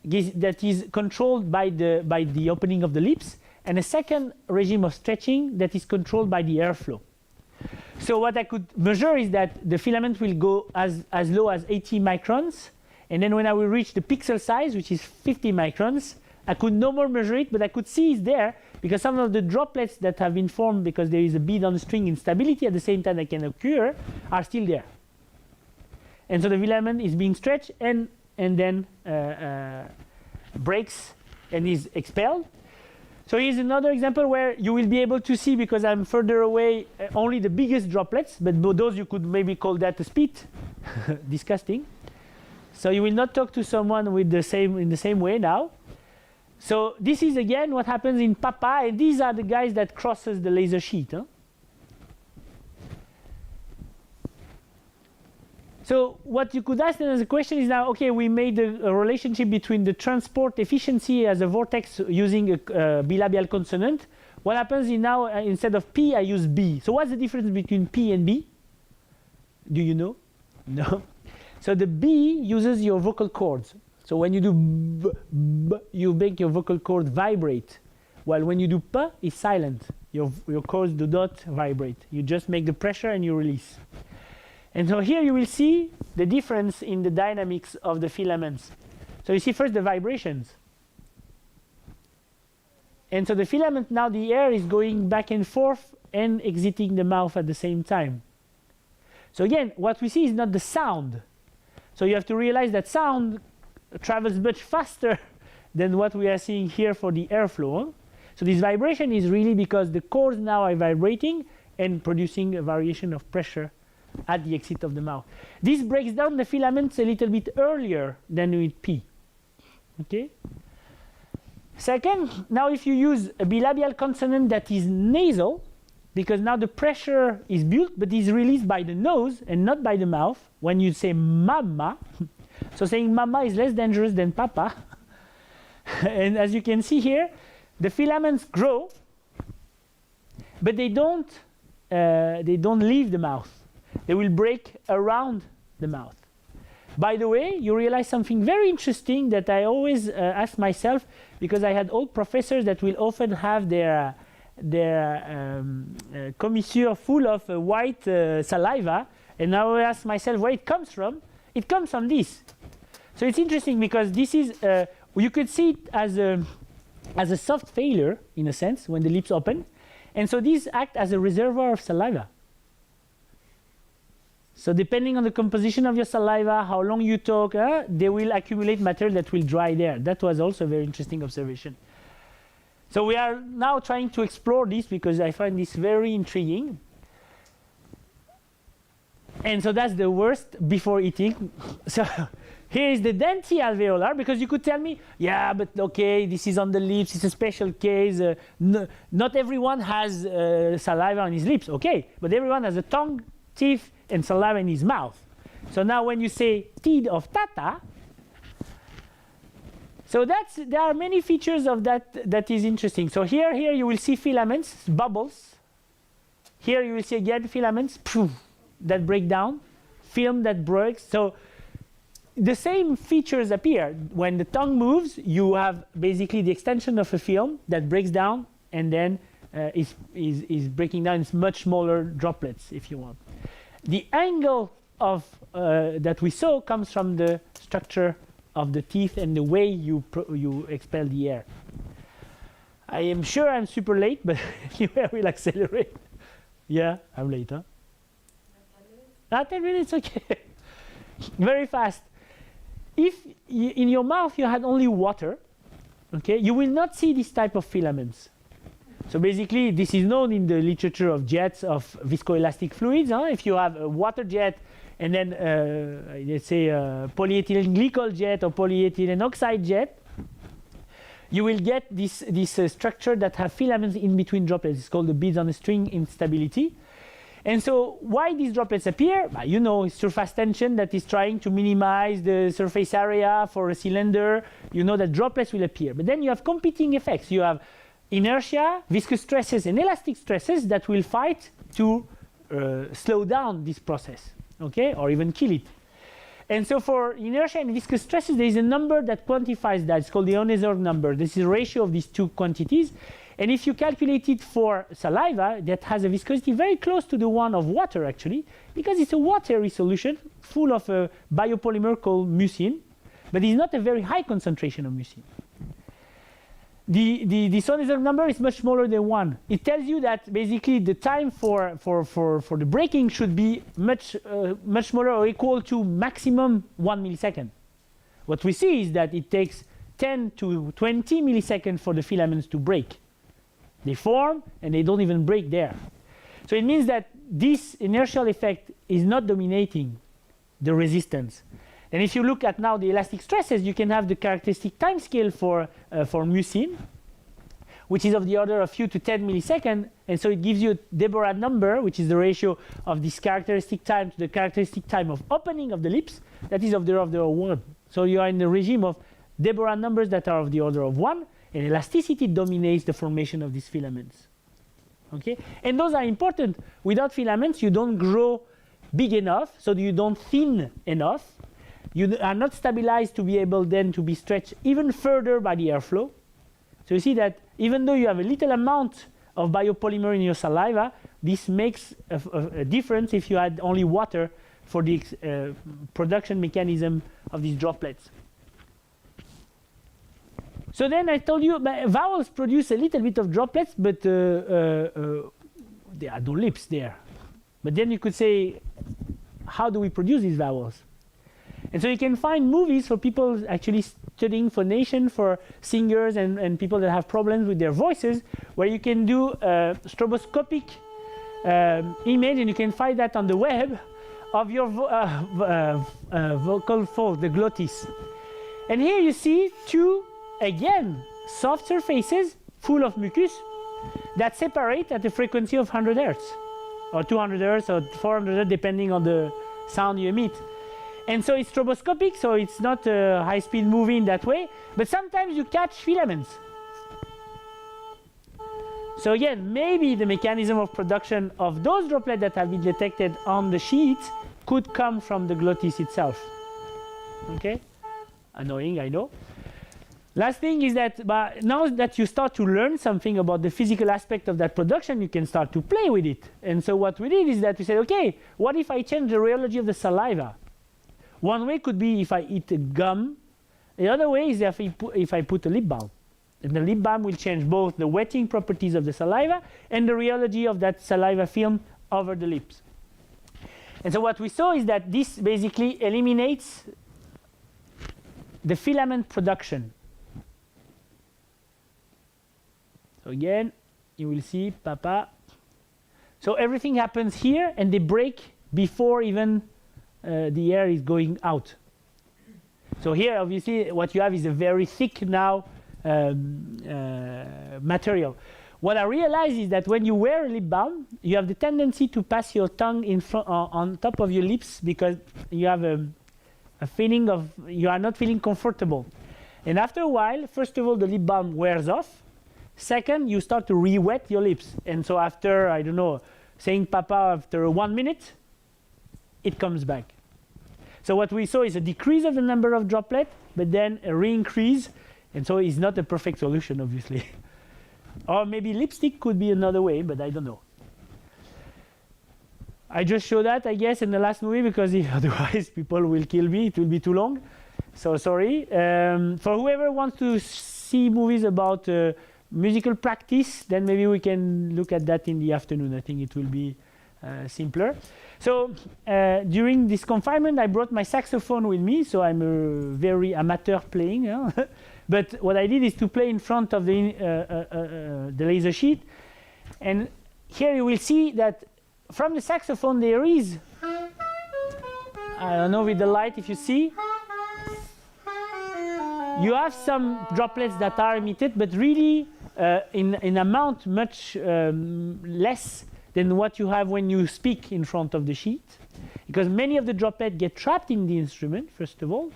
that is controlled by the opening of the lips, and a second regime of stretching that is controlled by the airflow. So what I could measure is that the filament will go as low as 80 microns, and then when I will reach the pixel size, which is 50 microns, I could no more measure it, but I could see it's there because some of the droplets that have been formed because there is a bead on the string instability at the same time that can occur are still there. And so the filament is being stretched and then breaks and is expelled. So here's another example where you will be able to see, because I'm further away, only the biggest droplets, but those you could maybe call that a spit. Disgusting. So you will not talk to someone with in the same way now. So this is again what happens in Papa, and these are the guys that crosses the laser sheet. Huh? So what you could ask then as a question is now, okay, we made a relationship between the transport efficiency as a vortex using a bilabial consonant. What happens is now instead of P, I use B. So what's the difference between P and B? Do you know? No. So the B uses your vocal cords. So when you do b, b, you make your vocal cord vibrate. While when you do P, it's silent. Your cords do not vibrate. You just make the pressure and you release. And so here you will see the difference in the dynamics of the filaments. So you see first the vibrations. And so the filament, now the air is going back and forth and exiting the mouth at the same time. So again, what we see is not the sound. So you have to realize that sound travels much faster than what we are seeing here for the airflow. So this vibration is really because the cords now are vibrating and producing a variation of pressure at the exit of the mouth. This breaks down the filaments a little bit earlier than with P. Okay. Second, now if you use a bilabial consonant that is nasal, because now the pressure is built but is released by the nose and not by the mouth. When you say mama, so saying mama is less dangerous than papa. And as you can see here, the filaments grow, but they don't leave the mouth. They will break around the mouth. By the way, you realize something very interesting that I always ask myself, because I had old professors that will often have their commissure full of white saliva, and I will ask myself where it comes from. It comes from this. So it's interesting because this is, you could see it as a soft failure in a sense when the lips open, and so these act as a reservoir of saliva. So depending on the composition of your saliva, how long you talk, they will accumulate material that will dry there. That was also a very interesting observation. So we are now trying to explore this because I find this very intriguing. And so that's the worst before eating. So here is the Dante Alveolar, because you could tell me, yeah, but okay, this is on the lips, it's a special case. Not everyone has saliva on his lips, okay, but everyone has a tongue, teeth, and saliva in his mouth. So now when you say teeth of Tata, so there are many features of that is interesting. So here you will see filaments, bubbles. Here you will see again filaments that break down, film that breaks. So the same features appear. When the tongue moves, you have basically the extension of a film that breaks down and then is breaking down in much smaller droplets, if you want. The angle of that we saw comes from the structure of the teeth and the way you expel the air. I am sure I'm super late, but anyway, I will accelerate. Yeah, I'm late, huh? 10 minutes, okay. Very fast. If in your mouth you had only water, okay, you will not see this type of filaments. So basically, this is known in the literature of jets of viscoelastic fluids. If you have a water jet and then, let's say, a polyethylene glycol jet or polyethylene oxide jet, you will get this structure that have filaments in between droplets. It's called the beads on a string instability. And so why these droplets appear? You know, it's surface tension that is trying to minimize the surface area for a cylinder. You know that droplets will appear. But then you have competing effects. You have inertia, viscous stresses, and elastic stresses that will fight to slow down this process, okay, or even kill it. And so for inertia and viscous stresses, there is a number that quantifies that. It's called the Ohnesorg number. This is a ratio of these two quantities. And if you calculate it for saliva, that has a viscosity very close to the one of water, actually, because it's a watery solution full of a biopolymer called mucin, but it's not a very high concentration of mucin. The Ohnesorg number is much smaller than 1. It tells you that basically the time for the breaking should be much smaller or equal to maximum 1 millisecond. What we see is that it takes 10 to 20 milliseconds for the filaments to break. They form and they don't even break there. So it means that this inertial effect is not dominating the resistance. And if you look at now the elastic stresses, you can have the characteristic time scale for mucin, which is of the order of few to 10 milliseconds. And so it gives you a Deborah number, which is the ratio of this characteristic time to the characteristic time of opening of the lips. That is of the order of 1. So you are in the regime of Deborah numbers that are of the order of 1. And elasticity dominates the formation of these filaments. Okay? And those are important. Without filaments, you don't grow big enough, so you don't thin enough. You are not stabilized to be able then to be stretched even further by the airflow. So you see that even though you have a little amount of biopolymer in your saliva, this makes a difference if you had only water for the production mechanism of these droplets. So then I told you vowels produce a little bit of droplets, but there are no lips there. But then you could say, how do we produce these vowels? And so you can find movies for people actually studying phonation for singers and people that have problems with their voices, where you can do a stroboscopic image, and you can find that on the web, of your vocal fold, the glottis. And here you see two, again, soft surfaces full of mucus that separate at a frequency of 100 Hertz, or 200 Hertz, or 400 Hertz, depending on the sound you emit. And so it's stroboscopic, so it's not a high-speed movie in that way, but sometimes you catch filaments. So again, maybe the mechanism of production of those droplets that have been detected on the sheet could come from the glottis itself. Okay? Annoying, I know. Last thing is that now that you start to learn something about the physical aspect of that production, you can start to play with it. And so what we did is that we said, okay, what if I change the rheology of the saliva? One way could be if I eat a gum. The other way is if I put a lip balm. And the lip balm will change both the wetting properties of the saliva and the rheology of that saliva film over the lips. And so what we saw is that this basically eliminates the filament production. So again, you will see Papa. So everything happens here, and they break before even the air is going out. So here, obviously, what you have is a very thick now material. What I realized is that when you wear a lip balm, you have the tendency to pass your tongue in front, on top of your lips, because you have a feeling of you are not feeling comfortable. And after a while, first of all, the lip balm wears off. Second, you start to re-wet your lips. And so after, I don't know, saying Papa after 1 minute, it comes back. So what we saw is a decrease of the number of droplets, but then a re-increase. And so it's not a perfect solution, obviously. Or maybe lipstick could be another way, but I don't know. I just showed that, I guess, in the last movie, because otherwise people will kill me. It will be too long. So sorry. For whoever wants to see movies about musical practice, then maybe we can look at that in the afternoon. I think it will be simpler. So during this confinement, I brought my saxophone with me, so I'm a very amateur playing. But what I did is to play in front of the laser sheet. And here you will see that from the saxophone there is, I don't know with the light if you see, you have some droplets that are emitted, but really in amount much less than what you have when you speak in front of the sheet, because many of the droplets get trapped in the instrument, first of all.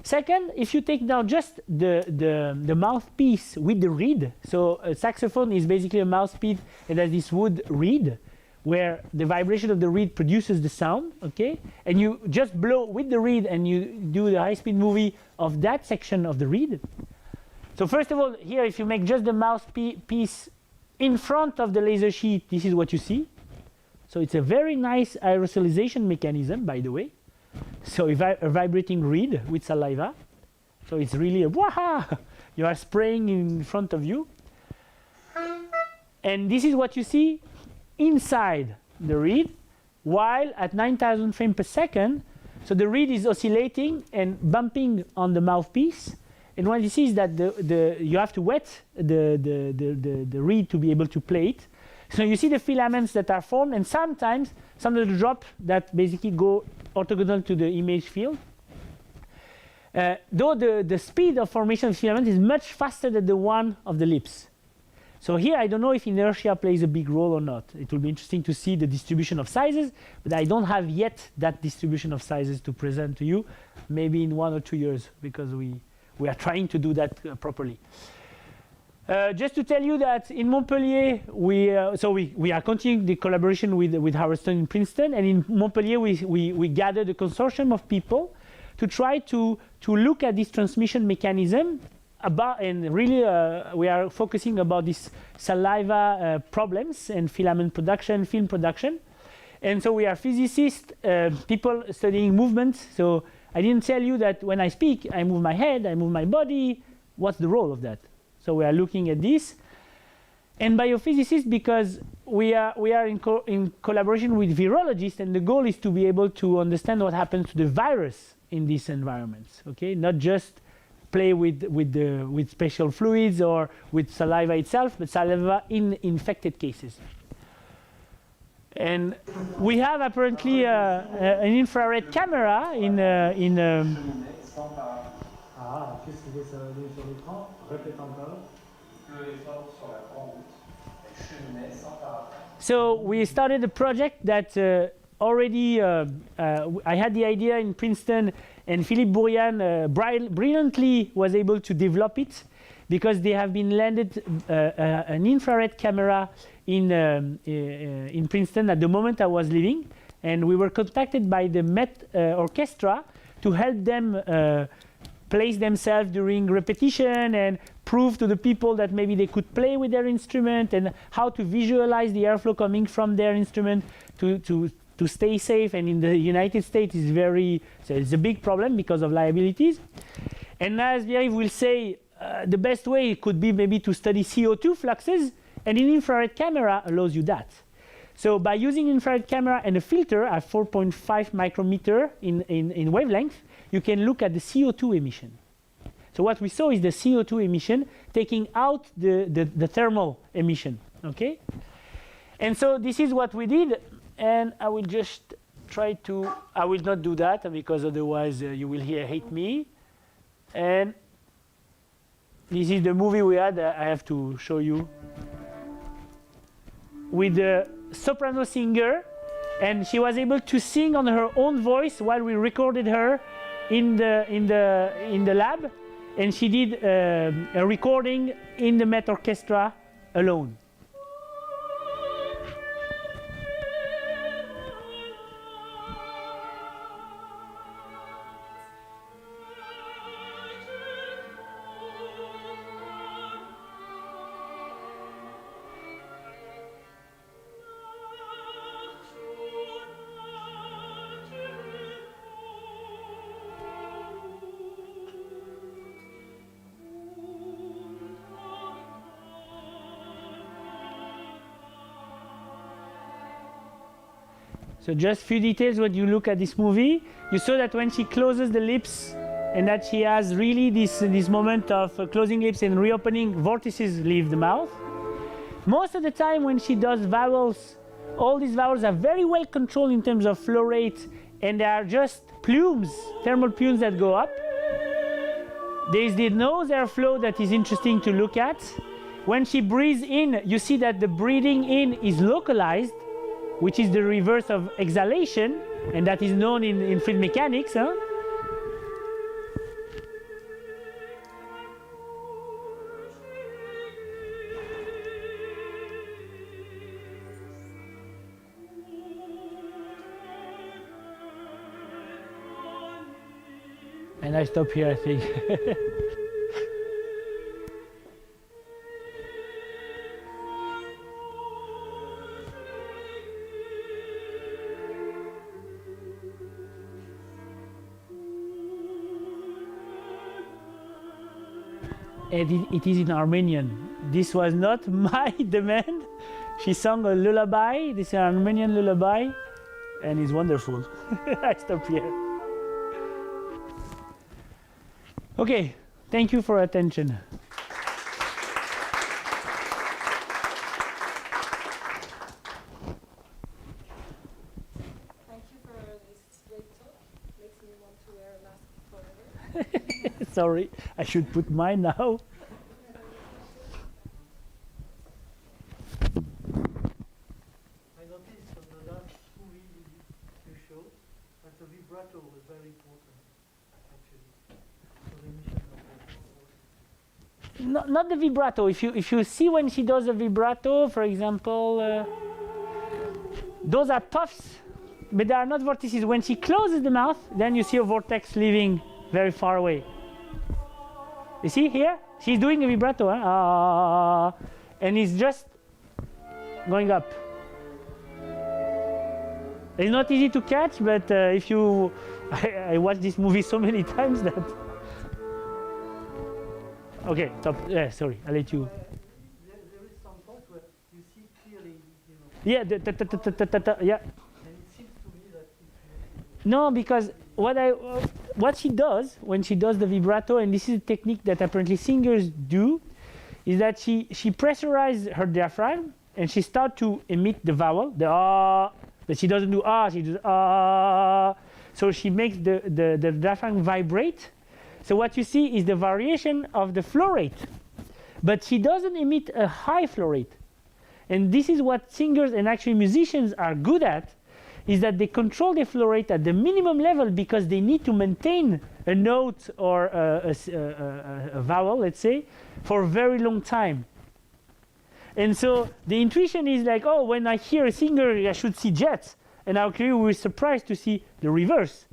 Second, if you take now just the mouthpiece with the reed, so a saxophone is basically a mouthpiece and has this wood reed where the vibration of the reed produces the sound, okay? And you just blow with the reed and you do the high-speed movie of that section of the reed. So first of all, here if you make just the mouthpiece in front of the laser sheet, this is what you see. So it's a very nice aerosolization mechanism, by the way. So a vibrating reed with saliva. So it's really a waha! You are spraying in front of you. And this is what you see inside the reed, while at 9,000 frames per second. So the reed is oscillating and bumping on the mouthpiece. And what you see is that you have to wet the reed to be able to play it. So you see the filaments that are formed, and sometimes some of the drops that basically go orthogonal to the image field. though the speed of formation of filament is much faster than the one of the lips. So here I don't know if inertia plays a big role or not. It will be interesting to see the distribution of sizes, but I don't have yet that distribution of sizes to present to you, maybe in 1 or 2 years, because we are trying to do that properly. Just to tell you that in Montpellier, we are continuing the collaboration with Harvard in Princeton, and in Montpellier we gathered a consortium of people to try to look at this transmission mechanism and really we are focusing about this saliva problems and filament production, film production. And so we are physicists, people studying movements. So I didn't tell you that when I speak, I move my head, I move my body. What's the role of that? So we are looking at this. And biophysicists, because we are in collaboration with virologists, and the goal is to be able to understand what happens to the virus in these environments. Okay, not just play with special fluids or with saliva itself, but saliva in infected cases. And we have apparently an infrared camera in So we started a project that already I had the idea in Princeton, and Philippe Bourrian brilliantly was able to develop it, because they have been landed an infrared camera in Princeton at the moment I was leaving, and we were contacted by the Met Orchestra to help them place themselves during repetition and prove to the people that maybe they could play with their instrument, and how to visualize the airflow coming from their instrument to stay safe. And in the United States it's a big problem because of liabilities. And as Pierre will say, the best way could be maybe to study CO2 fluxes, and an infrared camera allows you that. So by using infrared camera and a filter at 4.5 micrometer in wavelength, you can look at the CO2 emission. So what we saw is the CO2 emission taking out the thermal emission. Okay? And so this is what we did, and I will just try to, I will not do that because otherwise you will hate me. And this is the movie we had, I have to show you, with the soprano singer, and she was able to sing on her own voice while we recorded her in the lab, and she did a recording in the Met Orchestra alone. So just few details when you look at this movie. You saw that when she closes the lips, and that she has really this moment of closing lips and reopening, vortices leave the mouth. Most of the time when she does vowels, all these vowels are very well controlled in terms of flow rate, and they are just plumes, thermal plumes that go up. There is the nose airflow that is interesting to look at. When she breathes in, you see that the breathing in is localized, which is the reverse of exhalation, and that is known in fluid mechanics. Huh? And I stop here, I think. And it is in Armenian. This was not my demand. She sang a lullaby. This is an Armenian lullaby, and it's wonderful. I stop here. Okay, thank you for attention.
Thank you for this great talk. Makes me want to wear a mask forever.
Sorry, I should put mine now.
I noticed on the last movie you showed that the vibrato was very important, actually, for the emission of the
Not the vibrato. If you see when she does a vibrato, for example, those are puffs, but they are not vortices. When she closes the mouth, then you see a vortex leaving very far away. You see here? She's doing a vibrato, and it's just going up. It's not easy to catch, but if you... I watched this movie so many times that... Okay, stop. Sorry, I'll let you...
There is some point where you see clearly, you know,
Yeah, yeah.
and it seems to me that it's
No, because what she does when she does the vibrato, and this is a technique that apparently singers do, is that she pressurizes her diaphragm and she starts to emit the vowel, the ah, but she doesn't do ah, she does ah. So she makes the diaphragm vibrate. So what you see is the variation of the flow rate, but she doesn't emit a high flow rate. And this is what singers and actually musicians are good at, is that they control the flow rate at the minimum level because they need to maintain a note or a vowel, let's say, for a very long time. And so the intuition is like, oh, when I hear a singer, I should see jets. And actually we were surprised to see the reverse.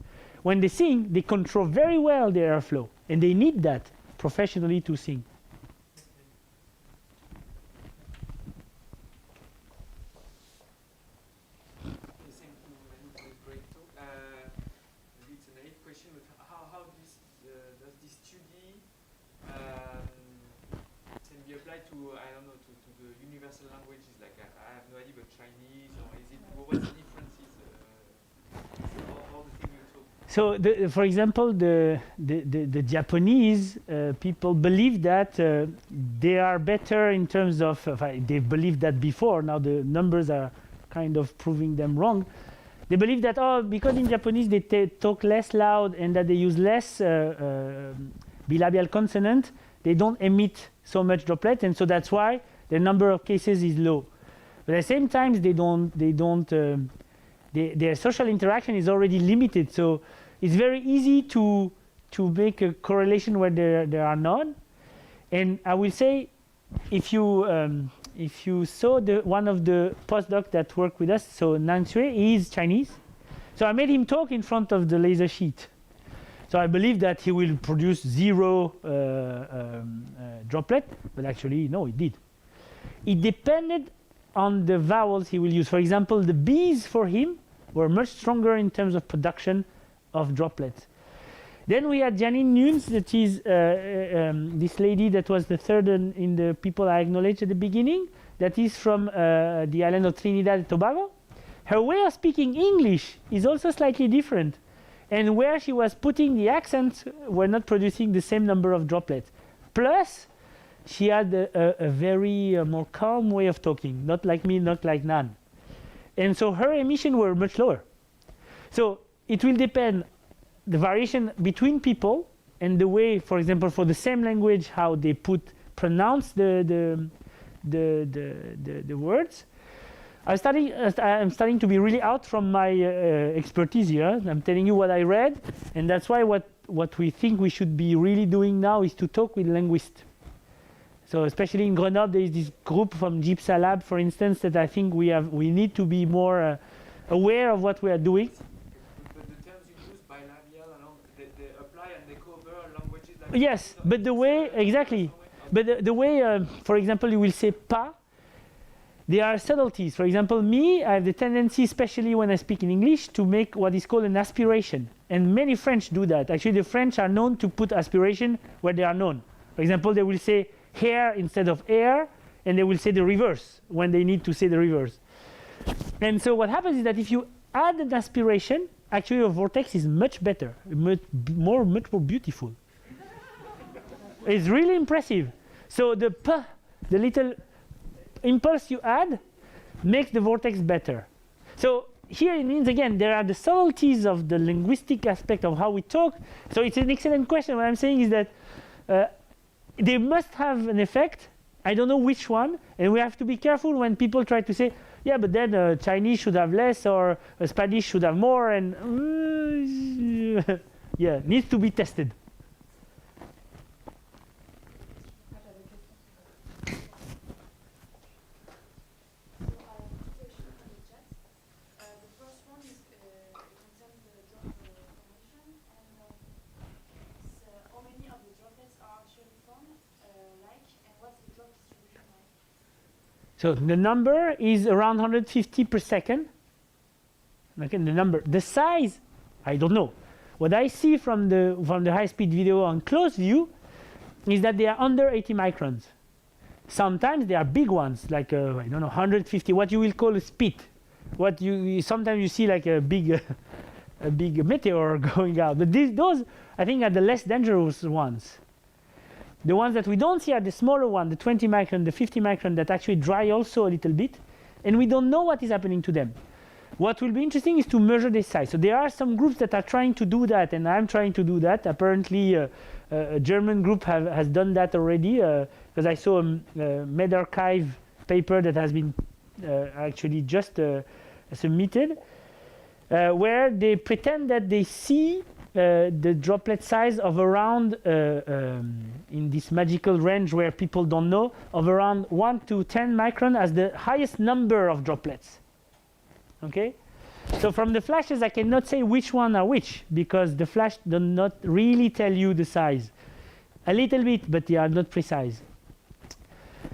When they sing, they control very well their airflow. And they need that professionally to sing.
Maybe it's a naive question, but how does this study can be applied to, I don't know, to the universal languages, like I have no idea, but Chinese, or is it, what's the differences, all the things you talk?
So, for example, the Japanese people believe that they are better in terms of, they believed that before, now the numbers are kind of proving them wrong. They believe that, oh, because in Japanese they talk less loud and that they use less bilabial consonant, they don't emit so much droplets, and so that's why the number of cases is low. But at the same time, their social interaction is already limited, so it's very easy to make a correlation where there are none. And I will say, if you saw one of the postdocs that worked with us, so Nan Sui, he is Chinese. So I made him talk in front of the laser sheet. So I believe that he will produce 0 droplet, but actually, no, he did. It depended on the vowels he will use. For example, the B's for him were much stronger in terms of production of droplets. Then we had Janine Nunes, that is this lady that was the third in the people I acknowledged at the beginning, that is from the island of Trinidad and Tobago. Her way of speaking English is also slightly different. And where she was putting the accents were not producing the same number of droplets. Plus, she had a very more calm way of talking, not like me, not like Nan. And so her emission were much lower. So it will depend the variation between people and the way, for example, for the same language, how they pronounce the words. I'm starting to be really out from my expertise here. I'm telling you what I read, and that's why what we think we should be really doing now is to talk with linguists. So especially in Grenoble, there is this group from GIPSA Lab, for instance, that I think we need to be more aware of what we are doing.
But the terms you use, bilabial, they apply and they cover languages like...
Yes, but the way, exactly. But the way, for example, you will say pas, there are subtleties. For example, me, I have the tendency, especially when I speak in English, to make what is called an aspiration. And many French do that. Actually, the French are known to put aspiration where they are known. For example, they will say hair instead of air, and they will say the reverse when they need to say the reverse. And so what happens is that if you add an aspiration, actually your vortex is much better, much more beautiful. It's really impressive. So the p, the little impulse you add, makes the vortex better. So here it means, again, there are the subtleties of the linguistic aspect of how we talk. So it's an excellent question. What I'm saying is that they must have an effect. I don't know which one. And we have to be careful when people try to say, yeah, but then Chinese should have less, or Spanish should have more. And yeah, needs to be tested. So the number is around 150 per second. Okay, the number, the size, I don't know. What I see from the high-speed video on close view is that they are under 80 microns. Sometimes they are big ones, like I don't know, 150. What you will call a spit. What you sometimes you see like a big meteor going out. But those I think are the less dangerous ones. The ones that we don't see are the smaller one, the 20 micron, the 50 micron, that actually dry also a little bit, and we don't know what is happening to them. What will be interesting is to measure the size. So there are some groups that are trying to do that, and I'm trying to do that. Apparently, a German group has done that already, because I saw a medRxiv paper that has been actually just submitted, where they pretend that they see the droplet size of around, in this magical range where people don't know, of around 1 to 10 micron as the highest number of droplets. Okay? So from the flashes, I cannot say which one are which, because the flash does not really tell you the size. A little bit, but they are not precise.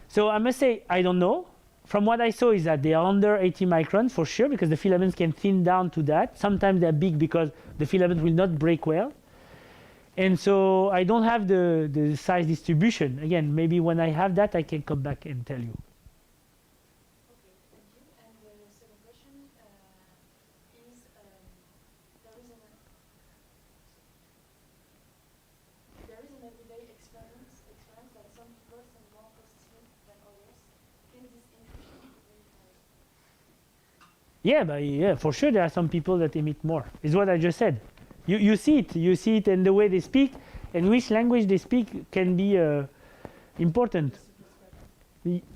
So I must say, I don't know. From what I saw is that they are under 80 microns for sure, because the filaments can thin down to that. Sometimes they're big because the filament will not break well. And so I don't have the size distribution. Again, maybe when I have that, I can come back and tell you.
Okay, thank you. And the second question is, there is an everyday experiment that some people seem more positive than others. Can this intuition be verified?
Yeah, but yeah, for sure there are some people that emit more. Is what I just said. You see it in the way they speak, and which language they speak can be important.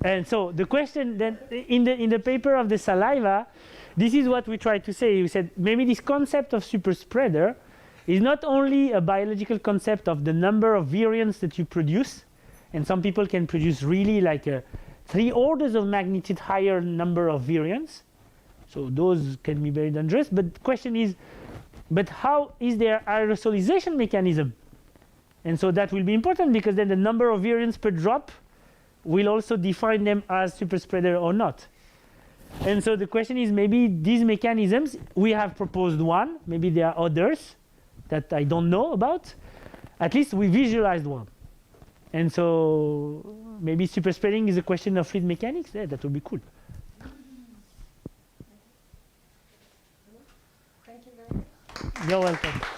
And so the question then in the paper of the saliva, this is what we tried to say. We said maybe this concept of super spreader is not only a biological concept of the number of virions that you produce, and some people can produce really like 3 orders of magnitude higher number of virions. So those can be very dangerous. But the question is, but how is their aerosolization mechanism? And so that will be important, because then the number of virions per drop will also define them as super spreader or not. And so the question is, maybe these mechanisms, we have proposed one, maybe there are others that I don't know about. At least we visualized one. And so maybe super spreading is a question of fluid mechanics. Yeah, that would be cool.
Thank you very much.
You're welcome.